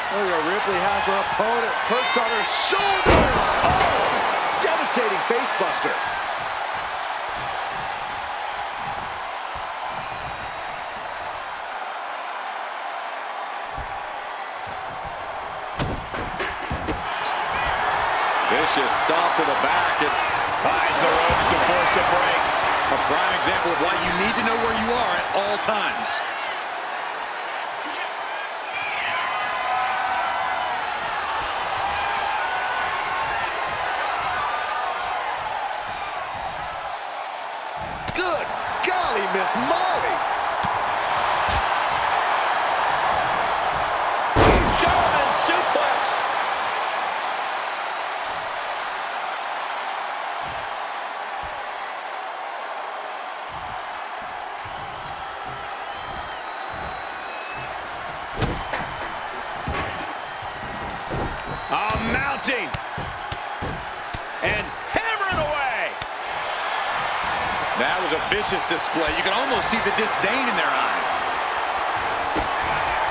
[SPEAKER 4] Oh, yeah, Ripley has her opponent perched on her shoulders. Oh, devastating face buster.
[SPEAKER 3] Vicious stomp to the back. It
[SPEAKER 2] Finds the ropes to force a break.
[SPEAKER 3] a prime example of why you need to know where you are at all times.
[SPEAKER 4] Good golly, Miss Molly.
[SPEAKER 2] German suplex. Mounting. And hammering away.
[SPEAKER 3] That was a vicious display. You can almost see the disdain in their eyes.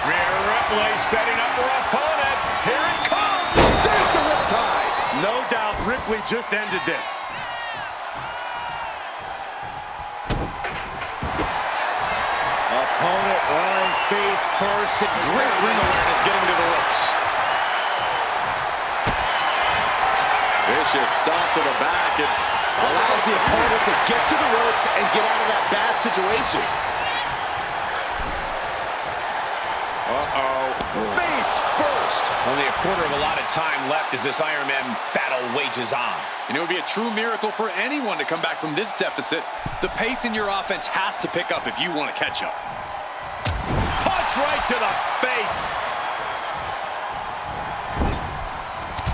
[SPEAKER 2] Rhea Ripley setting up her opponent. Here it comes.
[SPEAKER 4] There's the riptide.
[SPEAKER 3] No doubt Ripley just ended this.
[SPEAKER 4] Opponent running face first.
[SPEAKER 3] Great ring awareness getting to the ropes. Vicious stomp to the back. It
[SPEAKER 4] allows the opponent to get to the ropes and get out of that bad situation.
[SPEAKER 2] Uh-oh.
[SPEAKER 4] Face first.
[SPEAKER 2] Only a quarter of a lot of time left as this Iron Man battle wages on.
[SPEAKER 3] And it would be a true miracle for anyone to come back from this deficit. The pace in your offense has to pick up if you want to catch up.
[SPEAKER 2] Punch right to the face.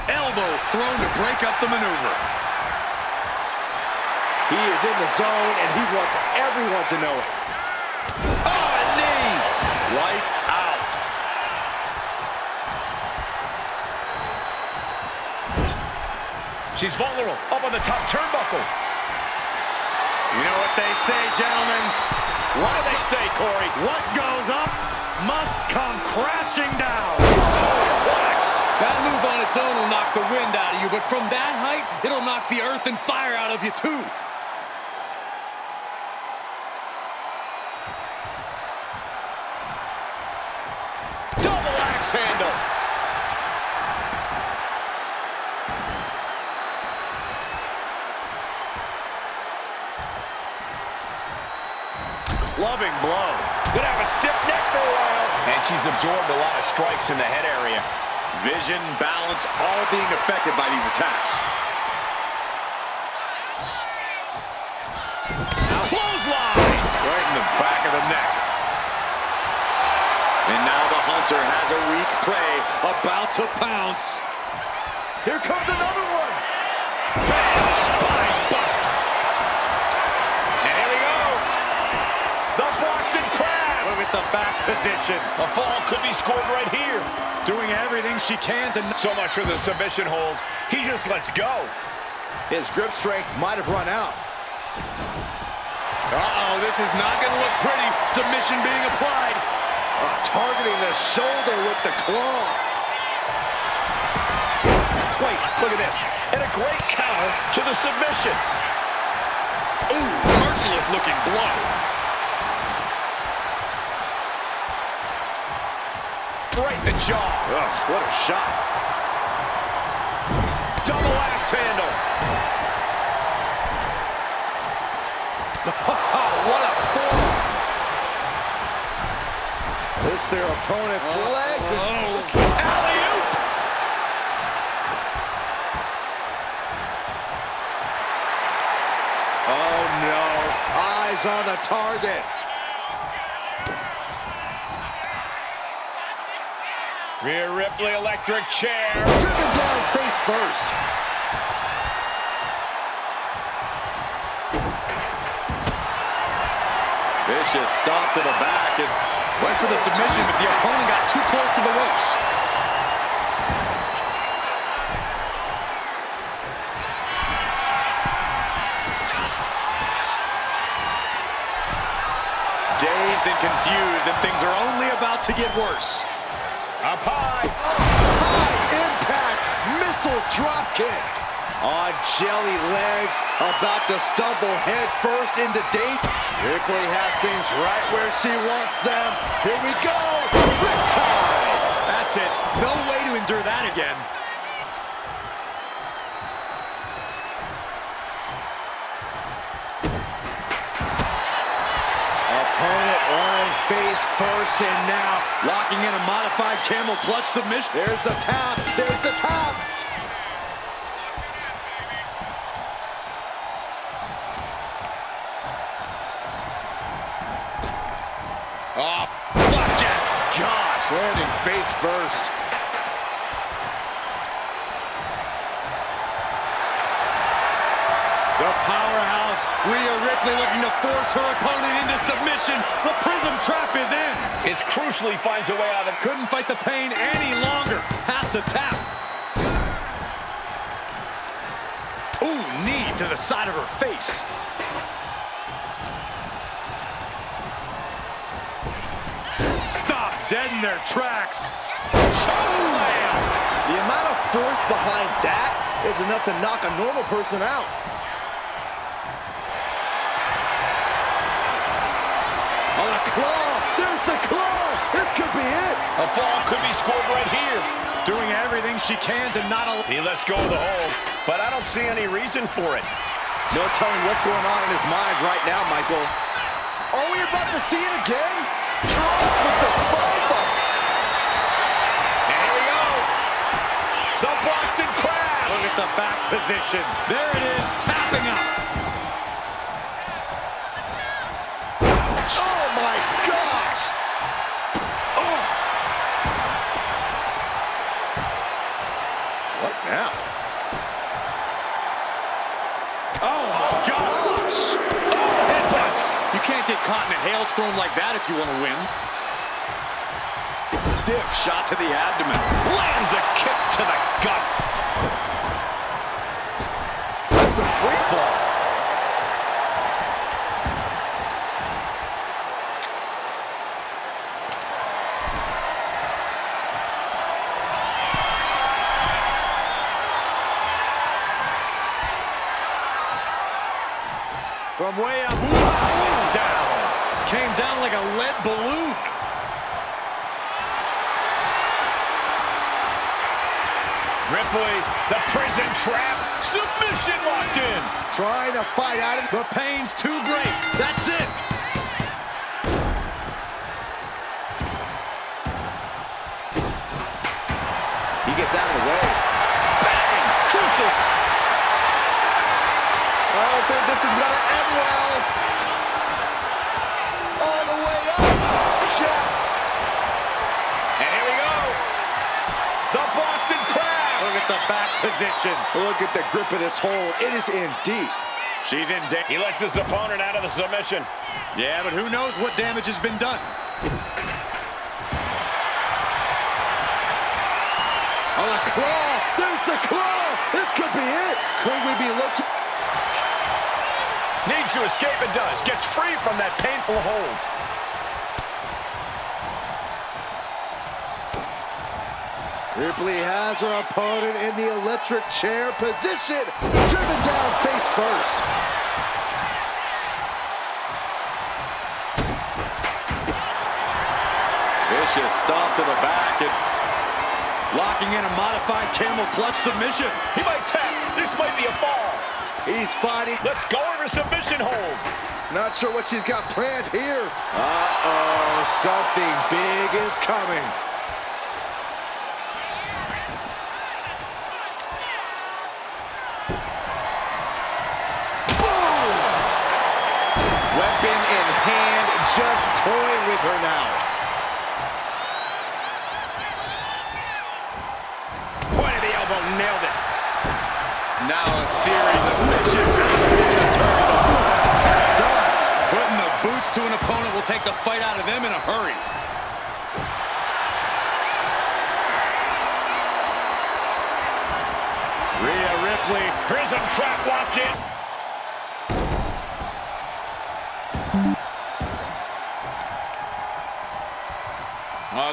[SPEAKER 3] Elbow thrown to break up the maneuver.
[SPEAKER 4] He is in the zone, and he wants everyone to know it.
[SPEAKER 2] Oh, a knee.
[SPEAKER 3] Lights out.
[SPEAKER 2] She's vulnerable. Up on the top turnbuckle.
[SPEAKER 3] You know what they say, gentlemen?
[SPEAKER 2] What do they say, Corey?
[SPEAKER 3] What goes up must come crashing down.
[SPEAKER 2] Suplex.
[SPEAKER 3] That move on its own will knock the wind out of you, but from that height, it'll knock the earth and fire out of you, too.
[SPEAKER 2] Double axe handle.
[SPEAKER 3] Clubbing blow.
[SPEAKER 2] Gonna have a stiff neck for a while. And she's absorbed a lot of strikes in the head area.
[SPEAKER 3] Vision, balance, all being affected by these attacks.
[SPEAKER 2] Clothesline. Right in the back of the neck.
[SPEAKER 3] And now the Hunter has a weak prey about to pounce.
[SPEAKER 4] Here comes another one.
[SPEAKER 2] Bam! Spine buster. And here we go. The Boston Crab.
[SPEAKER 3] Look at the back position.
[SPEAKER 2] A fall could be scored right here.
[SPEAKER 3] Doing everything she can to...
[SPEAKER 2] So much for the submission hold. He just lets go.
[SPEAKER 4] His grip strength might have run out.
[SPEAKER 3] Uh-oh, this is not going to look pretty. Submission being applied.
[SPEAKER 4] Targeting the shoulder with the claw.
[SPEAKER 2] Wait, look at this. And a great counter to the submission.
[SPEAKER 3] Ooh, merciless looking blow.
[SPEAKER 2] Right in the jaw.
[SPEAKER 4] Ugh, what a shot.
[SPEAKER 2] Double axe handle.
[SPEAKER 3] What a forearm.
[SPEAKER 4] Lifts their opponent's legs.
[SPEAKER 2] Alley-oop.
[SPEAKER 4] Oh, no. Eyes on the target.
[SPEAKER 2] Rhea Ripley, electric chair.
[SPEAKER 4] Driven down face first.
[SPEAKER 3] Vicious stop to the back and went for the submission, but the opponent got too close to the ropes. Dazed and confused, and things are only about to get worse.
[SPEAKER 2] Up high.
[SPEAKER 4] High impact missile drop kick. On jelly legs, about to stumble head first into date. Ripley has things right where she wants them. Here we go. Riptide.
[SPEAKER 3] That's it. No way to endure that again.
[SPEAKER 4] Opponent lying face first, and now
[SPEAKER 3] Locking in a modified camel clutch submission.
[SPEAKER 4] there's the tap. There's the tap.
[SPEAKER 2] Oh, flapjack.
[SPEAKER 4] Gosh, landing face first.
[SPEAKER 3] The powerhouse, Rhea Ripley, looking to force her opponent into submission. The prism trap is in.
[SPEAKER 2] It crucially finds a way out of.
[SPEAKER 3] Couldn't fight the pain any longer. Has to tap. Ooh, knee to the side of her face. Stop dead in their tracks.
[SPEAKER 2] Slam.
[SPEAKER 4] The amount of force behind that is enough to knock a normal person out. On a claw. There's the claw. This could be it.
[SPEAKER 2] A fall could be scored right here.
[SPEAKER 3] Doing everything she can to not allow.
[SPEAKER 2] He lets go of the hold, but I don't see any reason for it.
[SPEAKER 4] No telling what's going on in his mind right now, Michael. Are we about to see it again? Drop with the spine bump.
[SPEAKER 2] And here we go. The Boston Crab.
[SPEAKER 3] Look at the back position. There it is, tapping out.
[SPEAKER 4] Oh my gosh! Oh! What now?
[SPEAKER 3] Oh my gosh!
[SPEAKER 2] Oh, headbutts.
[SPEAKER 3] You can't get caught in a hailstorm like that if you want to win. Stiff shot to the abdomen.
[SPEAKER 2] Lands a kick to the gut.
[SPEAKER 4] That's a free fall.
[SPEAKER 3] From way up, down. Came down like a lead balloon.
[SPEAKER 2] Ripley, the prison trap. Submission locked in.
[SPEAKER 4] Trying to fight out of it.
[SPEAKER 3] The pain's too great. That's it.
[SPEAKER 4] He gets out of the way.
[SPEAKER 2] Bang! Crucial.
[SPEAKER 4] I don't think this is going to end well. All the way up. Check.
[SPEAKER 2] And here we go. The Boston Crab.
[SPEAKER 3] Look at the back position.
[SPEAKER 4] Look at the grip of this hold. It is in deep.
[SPEAKER 3] She's in danger.
[SPEAKER 2] He lets his opponent out of the submission.
[SPEAKER 3] Yeah, but who knows what damage has been done.
[SPEAKER 4] On a claw. There's the claw. This could be it. Could we be looking?
[SPEAKER 2] Needs to escape and does. Gets free from that painful hold.
[SPEAKER 4] Ripley has her opponent in the electric chair position. Driven down face first.
[SPEAKER 3] Vicious stomp to the back and locking in a modified camel clutch submission.
[SPEAKER 2] He might test. This might be a fall.
[SPEAKER 4] He's fighting.
[SPEAKER 2] Let's go over submission hold.
[SPEAKER 4] Not sure what she's got planned here. Uh-oh, something big is coming. Boom! Weapon in hand, just toying with her now.
[SPEAKER 2] Point of the elbow, nailed it.
[SPEAKER 3] Now a series of vicious stunts. Putting the boots to an opponent will take the fight out of them in a hurry.
[SPEAKER 2] Rhea Ripley, prism trap locked in.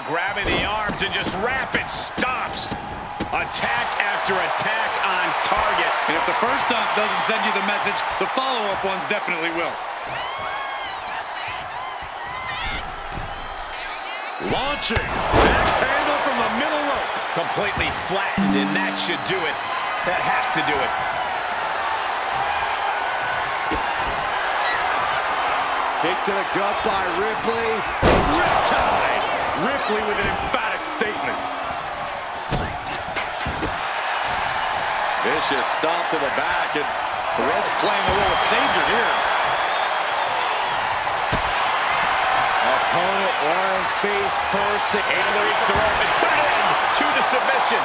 [SPEAKER 2] Grabbing the arms and just rapid stomps. Attack after attack on target.
[SPEAKER 3] And if the first stomp doesn't send you the message, the follow-up ones definitely will.
[SPEAKER 2] Launching. Axe handle from the middle rope. Completely flattened, and that should do it. That has to do it.
[SPEAKER 4] Kick to the gut by Ripley.
[SPEAKER 3] Riptide! Ripley with an emphatic statement. Vicious stomp to the back, and the ref's playing a little savior here.
[SPEAKER 4] Opponent lying face first.
[SPEAKER 2] Able to reach the rope and put it in to the submission.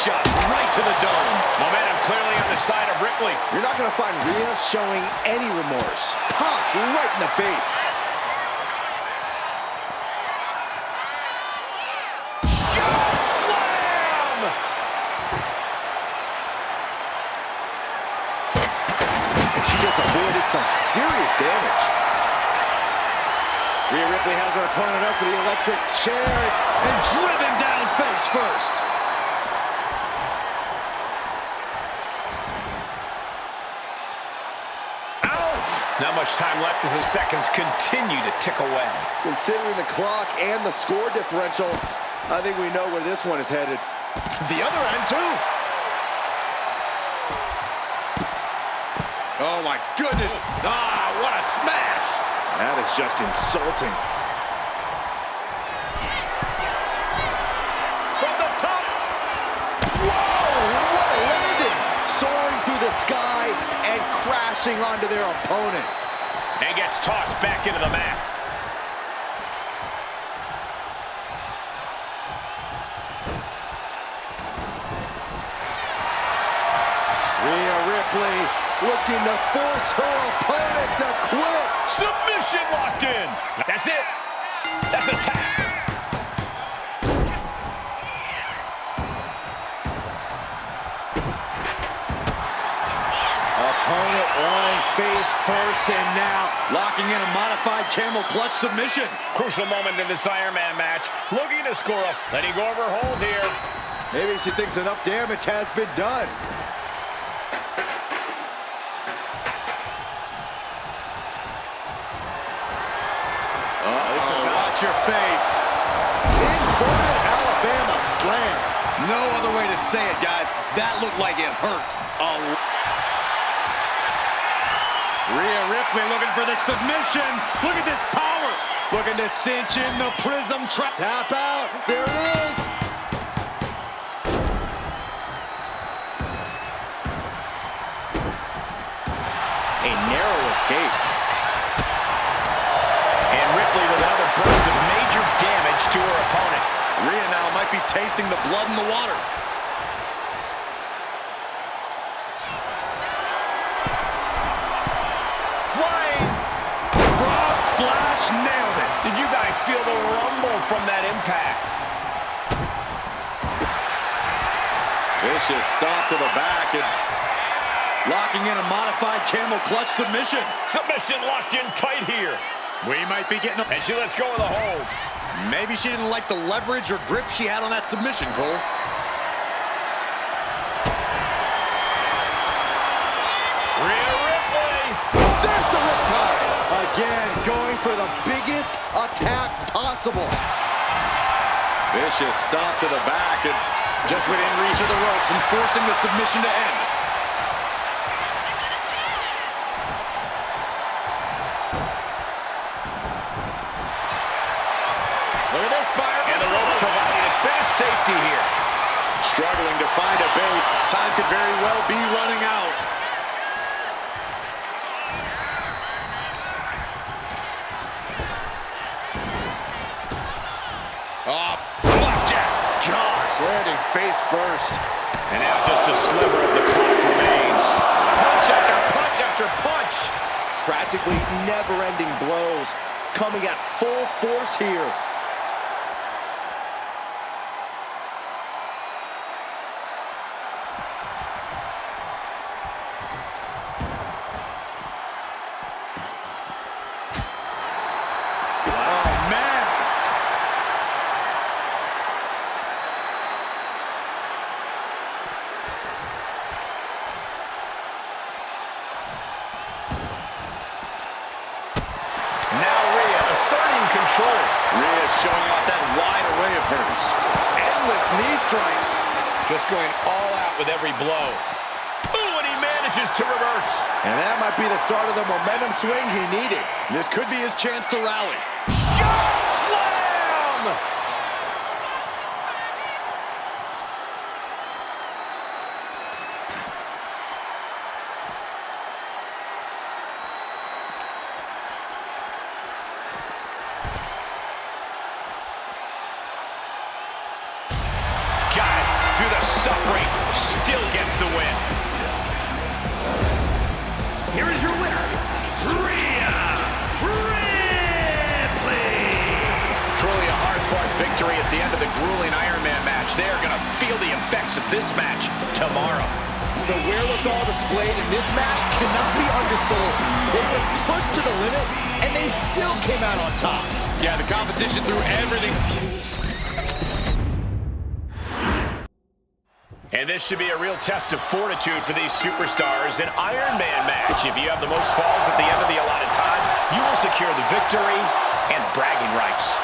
[SPEAKER 3] Shot right to the dome.
[SPEAKER 2] Momentum clearly on the side of Ripley.
[SPEAKER 4] You're not going to find Rhea showing any remorse. Popped right in the face.
[SPEAKER 2] Choke slam!
[SPEAKER 4] She just avoided some serious damage. Rhea Ripley has her opponent up for the electric chair
[SPEAKER 3] And driven down face first.
[SPEAKER 2] Not much time left as the seconds continue to tick away.
[SPEAKER 4] Considering the clock and the score differential, I think we know where this one is headed.
[SPEAKER 2] The other end, too.
[SPEAKER 3] Oh, my goodness.
[SPEAKER 2] Ah, what a smash.
[SPEAKER 4] That is just insulting.
[SPEAKER 2] From the top.
[SPEAKER 4] Whoa, what a landing! Soaring through the sky and crashing onto their opponent.
[SPEAKER 2] And gets tossed back into the mat.
[SPEAKER 4] Rhea Ripley looking to force her opponent to quit.
[SPEAKER 2] Submission locked in. That's it. That's a tap.
[SPEAKER 4] Opponent lying face first, and now
[SPEAKER 3] Locking in a modified camel clutch submission.
[SPEAKER 2] Crucial moment in this Iron Man match. Looking to score a letting go of her hold here.
[SPEAKER 4] maybe she thinks enough damage has been done.
[SPEAKER 3] Watch your face.
[SPEAKER 4] Inverted Alabama slam.
[SPEAKER 3] No other way to say it, guys. That looked like it hurt a lot. Rhea Ripley looking for the submission. Look at this power. Looking to cinch in the prism trap.
[SPEAKER 4] Tap out. There it is.
[SPEAKER 2] A narrow escape. And Ripley with another burst of major damage to her opponent.
[SPEAKER 3] Rhea now might be tasting the blood in the water.
[SPEAKER 2] flying.
[SPEAKER 3] Frog splash, nailed it.
[SPEAKER 2] Did you guys feel the rumble from that impact?
[SPEAKER 3] Vicious stop to the back and locking in a modified camel clutch submission.
[SPEAKER 2] Submission locked in tight here.
[SPEAKER 3] We might be getting...
[SPEAKER 2] And she lets go of the hold.
[SPEAKER 3] Maybe she didn't like the leverage or grip she had on that submission, Cole.
[SPEAKER 2] Rhea Ripley.
[SPEAKER 4] There's the riptide. Again, going for the biggest attack possible.
[SPEAKER 3] Vicious stop to the back and just within reach of the ropes and forcing the submission to end.
[SPEAKER 2] Look at this fire. And the ropes providing a bit of safety here.
[SPEAKER 3] Struggling to find a base. Time could very well be running out.
[SPEAKER 2] Oh, flapjack.
[SPEAKER 4] Gosh, landing face first.
[SPEAKER 2] And now just a sliver of the clock remains. Punch after punch after punch.
[SPEAKER 4] Practically never-ending blows coming at full force here.
[SPEAKER 2] Control.
[SPEAKER 3] Rhea showing off that wide array of hers.
[SPEAKER 4] Just endless knee strikes.
[SPEAKER 2] Just going all out with every blow. Ooh, and he manages to reverse.
[SPEAKER 4] And that might be the start of the momentum swing he needed.
[SPEAKER 3] This could be his chance to rally.
[SPEAKER 2] Shock slam! Through the suffering, still gets the win. Here is your winner, Rhea Ripley. Truly a hard-fought victory at the end of the grueling Iron Man match. They are going to feel the effects of this match tomorrow.
[SPEAKER 4] The wherewithal displayed in this match cannot be undersold. They were pushed to the limit, and they still came out on top.
[SPEAKER 3] Yeah, the competition threw everything.
[SPEAKER 2] And this should be a real test of fortitude for these superstars. An Iron Man match. If you have the most falls at the end of the allotted time, you will secure the victory and bragging rights.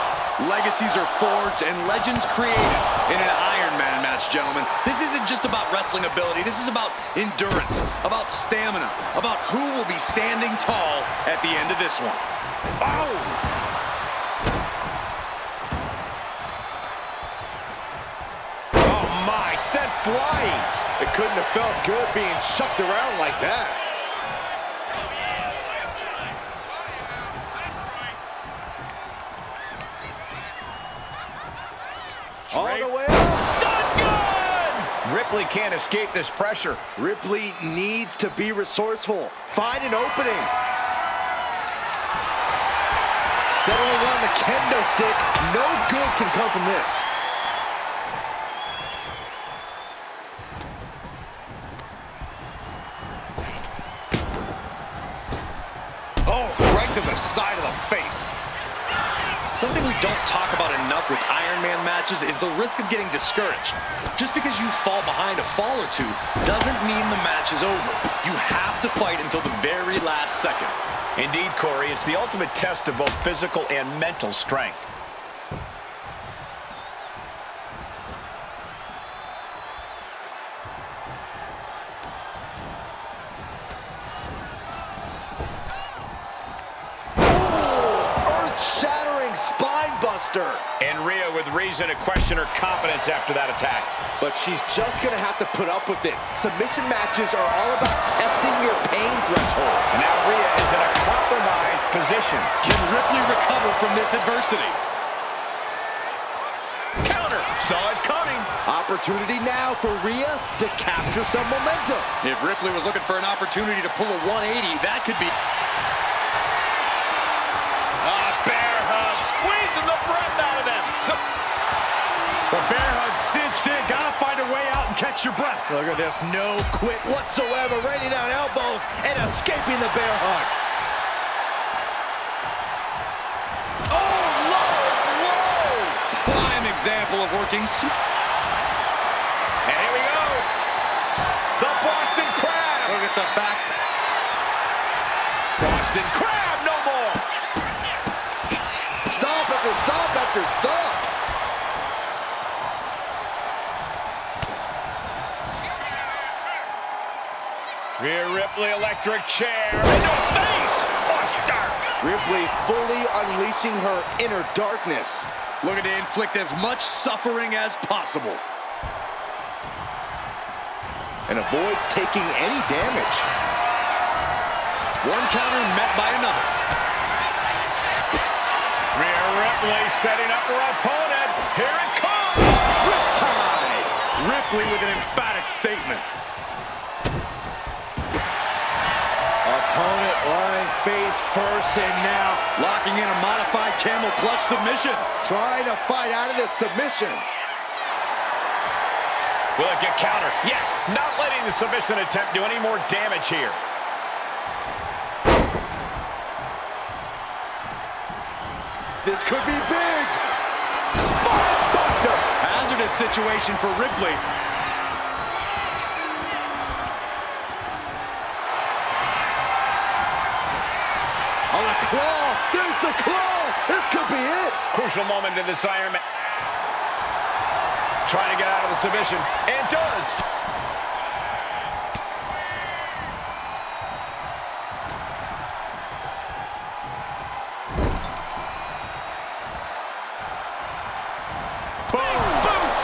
[SPEAKER 3] Legacies are forged and legends created in an Iron Man match, gentlemen. This isn't just about wrestling ability. This is about endurance, about stamina, about who will be standing tall at the end of this one. Oh!
[SPEAKER 4] Sent flying. It couldn't have felt good being chucked around like that. All the way up.
[SPEAKER 2] Done good! Ripley can't escape this pressure.
[SPEAKER 4] Ripley needs to be resourceful. Find an opening. Settling on the kendo stick. No good can come from this.
[SPEAKER 3] To the side of the face. Something we don't talk about enough with Iron Man matches is the risk of getting discouraged. Just because you fall behind a fall or two doesn't mean the match is over. You have to fight until the very last second.
[SPEAKER 2] Indeed, Corey, it's the ultimate test of both physical and mental strength. And Rhea with reason to question her confidence after that attack.
[SPEAKER 4] But she's just going to have to put up with it. Submission matches are all about testing your pain threshold.
[SPEAKER 2] And now Rhea is in a compromised position.
[SPEAKER 3] Can Ripley recover from this adversity?
[SPEAKER 2] Counter, saw it coming.
[SPEAKER 4] Opportunity now for Rhea to capture some momentum.
[SPEAKER 3] If Ripley was looking for an opportunity to pull a 180, that could be...
[SPEAKER 2] Bear hug, squeezing the breath out of them.
[SPEAKER 3] The bear hug cinched in. Gotta find a way out and catch your breath.
[SPEAKER 4] Look at this, no quit whatsoever. Raining down elbows and escaping the bear hug.
[SPEAKER 3] Oh, low blow! Prime example of working...
[SPEAKER 2] And here we go. The Boston Crab.
[SPEAKER 3] Look at the back.
[SPEAKER 2] Boston Crab, no more.
[SPEAKER 4] Stomp after stomp after stomp.
[SPEAKER 2] Rhea Ripley, electric chair. Into a face. Buster.
[SPEAKER 4] Ripley fully unleashing her inner darkness.
[SPEAKER 3] Looking to inflict as much suffering as possible.
[SPEAKER 4] And avoids taking any damage.
[SPEAKER 3] One counter met by another.
[SPEAKER 2] Rhea Ripley setting up her opponent. Here it comes.
[SPEAKER 3] Riptide. Ripley with an emphatic statement.
[SPEAKER 4] Opponent lying face first and now
[SPEAKER 3] Locking in a modified camel clutch submission.
[SPEAKER 4] trying to fight out of this submission.
[SPEAKER 2] Will it get countered? Yes, not letting the submission attempt do any more damage here.
[SPEAKER 4] This could be big. Spine buster.
[SPEAKER 3] Hazardous situation for Ripley.
[SPEAKER 4] On a claw. There's the claw. This could be it.
[SPEAKER 2] Crucial moment in this Iron Man. Trying to get out of the submission. And does.
[SPEAKER 3] Boom. Boot.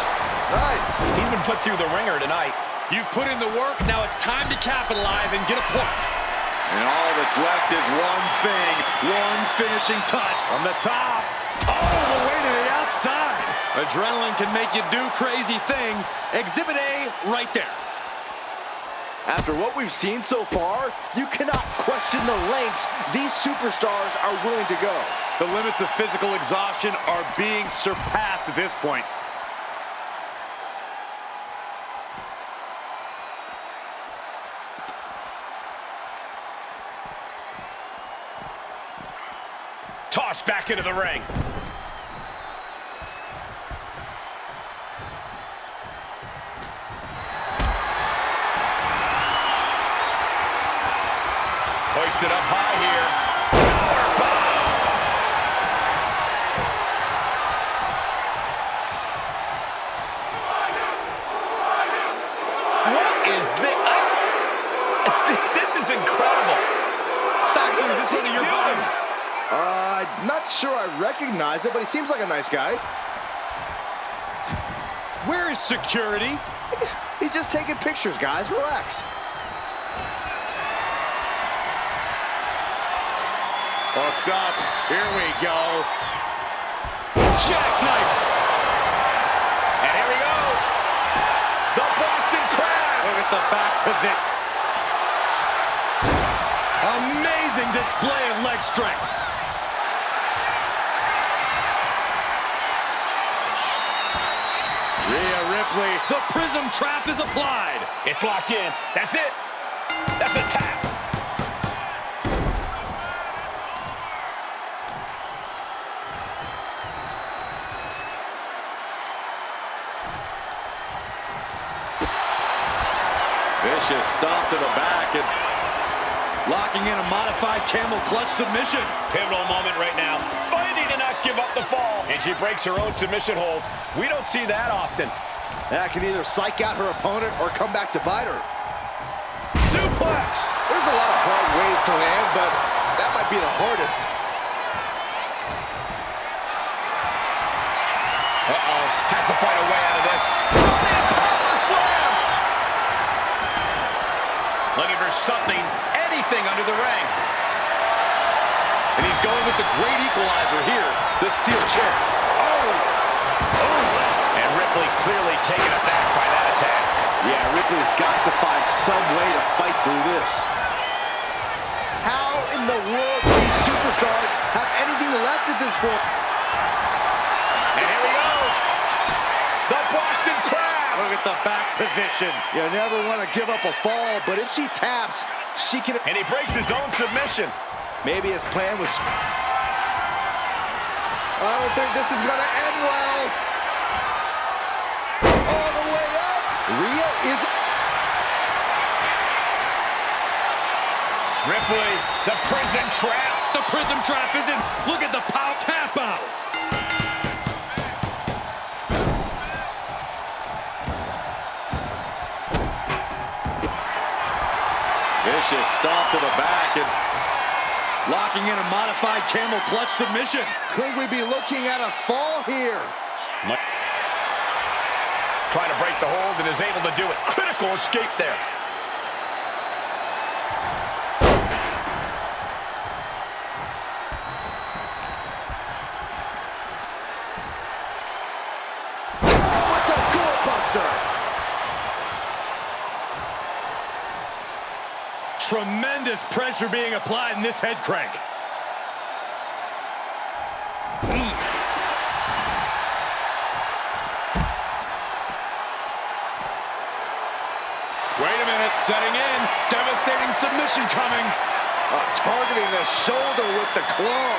[SPEAKER 4] Nice.
[SPEAKER 2] He's been put through the ringer tonight.
[SPEAKER 3] You've put in the work. Now it's time to capitalize and get a point. And all that's left is one thing. One finishing touch.
[SPEAKER 2] From the top.
[SPEAKER 3] All the way to the outside. Adrenaline can make you do crazy things. Exhibit A right there.
[SPEAKER 4] After what we've seen so far, you cannot question the lengths these superstars are willing to go.
[SPEAKER 3] The limits of physical exhaustion are being surpassed at this point.
[SPEAKER 2] Tossed back into the ring. Hoisted up high here. What is this? This is incredible.
[SPEAKER 3] Saxon, is this one of your buddies?
[SPEAKER 4] Not sure I recognize it, but he seems like a nice guy.
[SPEAKER 3] Where is security?
[SPEAKER 4] He's just taking pictures, guys. Relax.
[SPEAKER 3] Hooked up. Here we go. Jackknife.
[SPEAKER 2] And here we go. The Boston Crab.
[SPEAKER 3] Look at the back position. Amazing display of leg strength. Rhea Ripley, the prism trap is applied.
[SPEAKER 2] It's locked in. That's it. That's a tap.
[SPEAKER 3] Vicious stomp to the back and locking in a modified camel clutch submission.
[SPEAKER 2] Pivotal moment right now. Fighting to not give up the fall. And she breaks her own submission hold. We don't see that often.
[SPEAKER 4] That can either psych out her opponent or come back to bite her.
[SPEAKER 2] Suplex.
[SPEAKER 4] There's a lot of hard ways to land, but that might be the hardest.
[SPEAKER 2] Uh-oh. Has to fight a way out of this. Power slam. Looking for something, anything under the ring.
[SPEAKER 3] And he's going with the great equalizer here, the steel chair. Oh!
[SPEAKER 2] And Ripley Ripley clearly taken aback by that attack.
[SPEAKER 4] Yeah, Ripley's got to find some way to fight through this. How in the world do these superstars have anything left at this point?
[SPEAKER 2] And here we go. The Boston Crab.
[SPEAKER 3] Look at the back position.
[SPEAKER 4] You never want to give up a fall, but if she taps, she can...
[SPEAKER 2] And he breaks his own submission.
[SPEAKER 4] Maybe his plan was... I don't think this is going to end well. All the way up. Rhea is...
[SPEAKER 2] Ripley, the prison trap.
[SPEAKER 3] The prism trap is in. Look at the pow tap out. Vicious stomp to the back and locking in a modified camel clutch submission.
[SPEAKER 4] Could we be looking at a fall here?
[SPEAKER 2] Trying to break the hold and is able to do it. Critical escape there.
[SPEAKER 4] With the doorbuster.
[SPEAKER 3] Tremendous pressure being applied in this head crank. Wait a minute, setting in. Devastating submission coming.
[SPEAKER 4] Targeting the shoulder with the claw.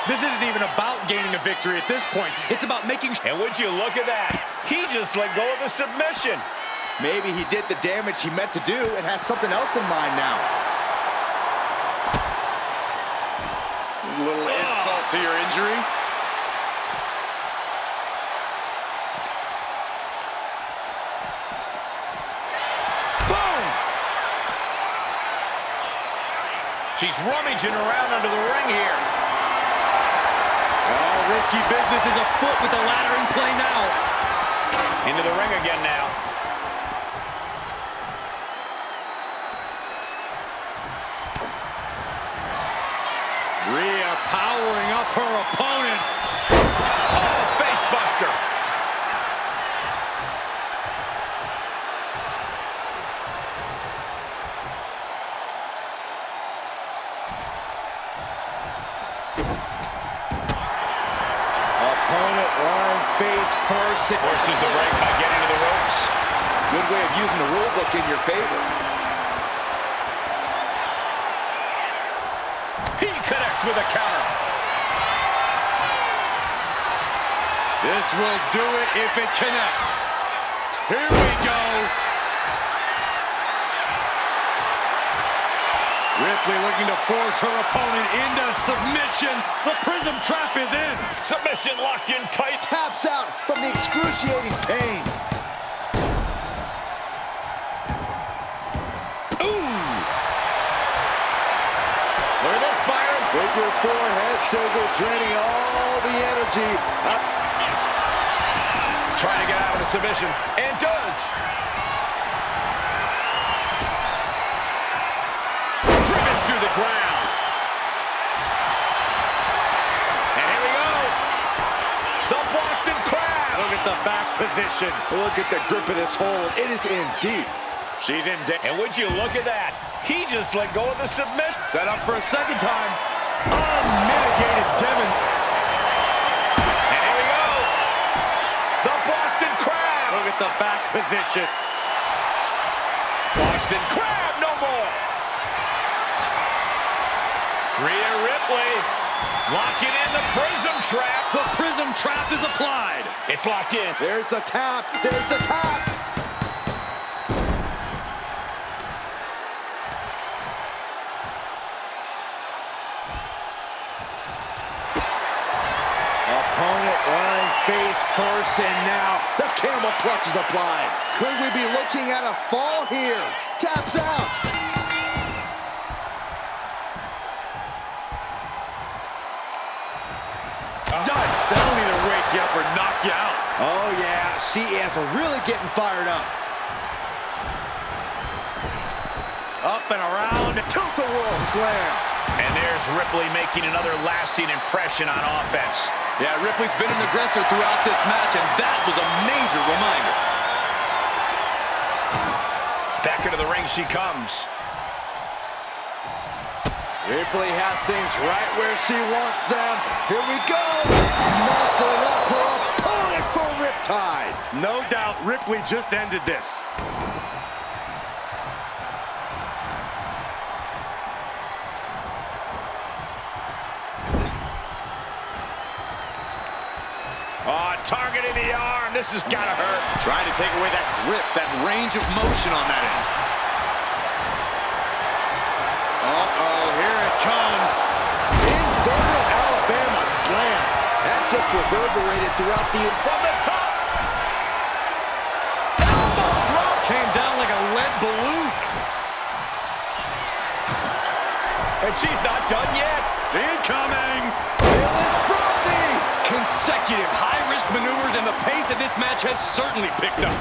[SPEAKER 3] This isn't even about gaining a victory at this point. It's about making...
[SPEAKER 2] And would you look at that? He just let go of the submission.
[SPEAKER 4] Maybe he did the damage he meant to do and has something else in mind now.
[SPEAKER 3] A little insult to your injury.
[SPEAKER 2] Boom! She's rummaging around under the ring here.
[SPEAKER 3] Oh, risky business is afoot with the ladder in play now.
[SPEAKER 2] Into the ring again now.
[SPEAKER 3] Rhea powering up her opponent.
[SPEAKER 2] Oh, face buster.
[SPEAKER 4] Opponent lying face first.
[SPEAKER 2] Forces the break by getting to the ropes.
[SPEAKER 4] Good way of using the rule book in your favor.
[SPEAKER 2] He connects with a counter.
[SPEAKER 3] This will do it if it connects. Here we go. Ripley looking to force her opponent into submission. The prism trap is in.
[SPEAKER 2] Submission locked in tight.
[SPEAKER 4] Taps out from the excruciating pain.
[SPEAKER 2] Look at this, Byron.
[SPEAKER 4] Figure four head scissor, draining all the energy.
[SPEAKER 2] Trying to get out of the submission. And does. Driven through the ground. And here we go. The Boston Crab.
[SPEAKER 3] Look at the back position.
[SPEAKER 4] Look at the grip of this hold. It is in deep.
[SPEAKER 3] She's in deep.
[SPEAKER 2] And would you look at that? He just let go of the submission.
[SPEAKER 3] Set up for a second time. Unmitigated Devon.
[SPEAKER 2] And here we go. The Boston Crab.
[SPEAKER 3] Look at the back position.
[SPEAKER 2] Boston Crab, no more. Rhea Ripley locking in the prism trap.
[SPEAKER 3] The prism trap is applied.
[SPEAKER 2] It's locked in.
[SPEAKER 4] There's the tap. There's the tap. Opponent lying face first, and now the camel clutch is applied. Could we be looking at a fall here? Taps out.
[SPEAKER 3] Yikes, that'll either wake you up or knock you out.
[SPEAKER 4] Oh, yeah, she is really getting fired up.
[SPEAKER 3] Up and around.
[SPEAKER 4] Tilt-a-whirl slam.
[SPEAKER 2] And there's Ripley making another lasting impression on offense.
[SPEAKER 3] Yeah, Ripley's been an aggressor throughout this match, and that was a major reminder.
[SPEAKER 2] Back into the ring she comes.
[SPEAKER 4] Ripley has things right where she wants them. Here we go. Muscling up her opponent for Riptide.
[SPEAKER 5] No doubt Ripley just ended this.
[SPEAKER 2] Oh, targeting the arm. This has got to hurt.
[SPEAKER 3] Trying to take away that grip, that range of motion on that end. Uh-oh, here it comes.
[SPEAKER 4] Inverted Alabama slam. That just reverberated throughout from the top. Elbow drop.
[SPEAKER 3] Came down like a lead balloon.
[SPEAKER 2] And she's not done yet.
[SPEAKER 3] Incoming.
[SPEAKER 4] Feeling froggy.
[SPEAKER 3] Consecutive high-risk maneuvers, and the pace of this match has certainly picked up.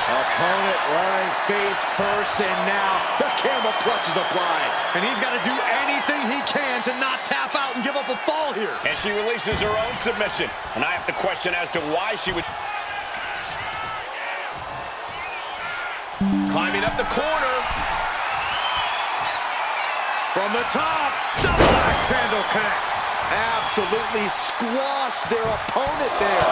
[SPEAKER 4] Opponent lying face first, and now the camel clutch is applied.
[SPEAKER 3] And he's got to do anything he can to not tap out and give up a fall here.
[SPEAKER 2] And she releases her own submission. And I have to question as to why she would... Climbing up the corner.
[SPEAKER 3] From the top, double axe handle connects.
[SPEAKER 4] Absolutely squashed their opponent there.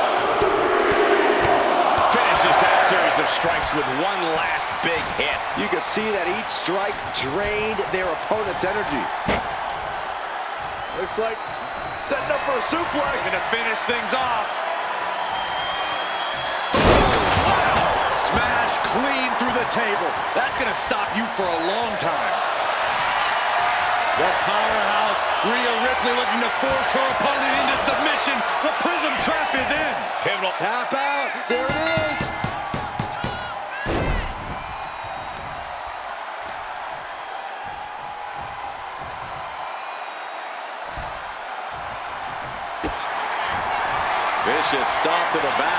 [SPEAKER 2] Finishes that series of strikes with one last big hit.
[SPEAKER 4] You can see that each strike drained their opponent's energy. Looks like setting up for a suplex.
[SPEAKER 3] Going to finish things off. Smash clean through the table. That's going to stop you for a long time. The powerhouse, Rhea Ripley, looking to force her opponent into submission. The prism trap is in.
[SPEAKER 2] Pivotal.
[SPEAKER 4] Tap out. There it is.
[SPEAKER 3] Vicious stomp to the back.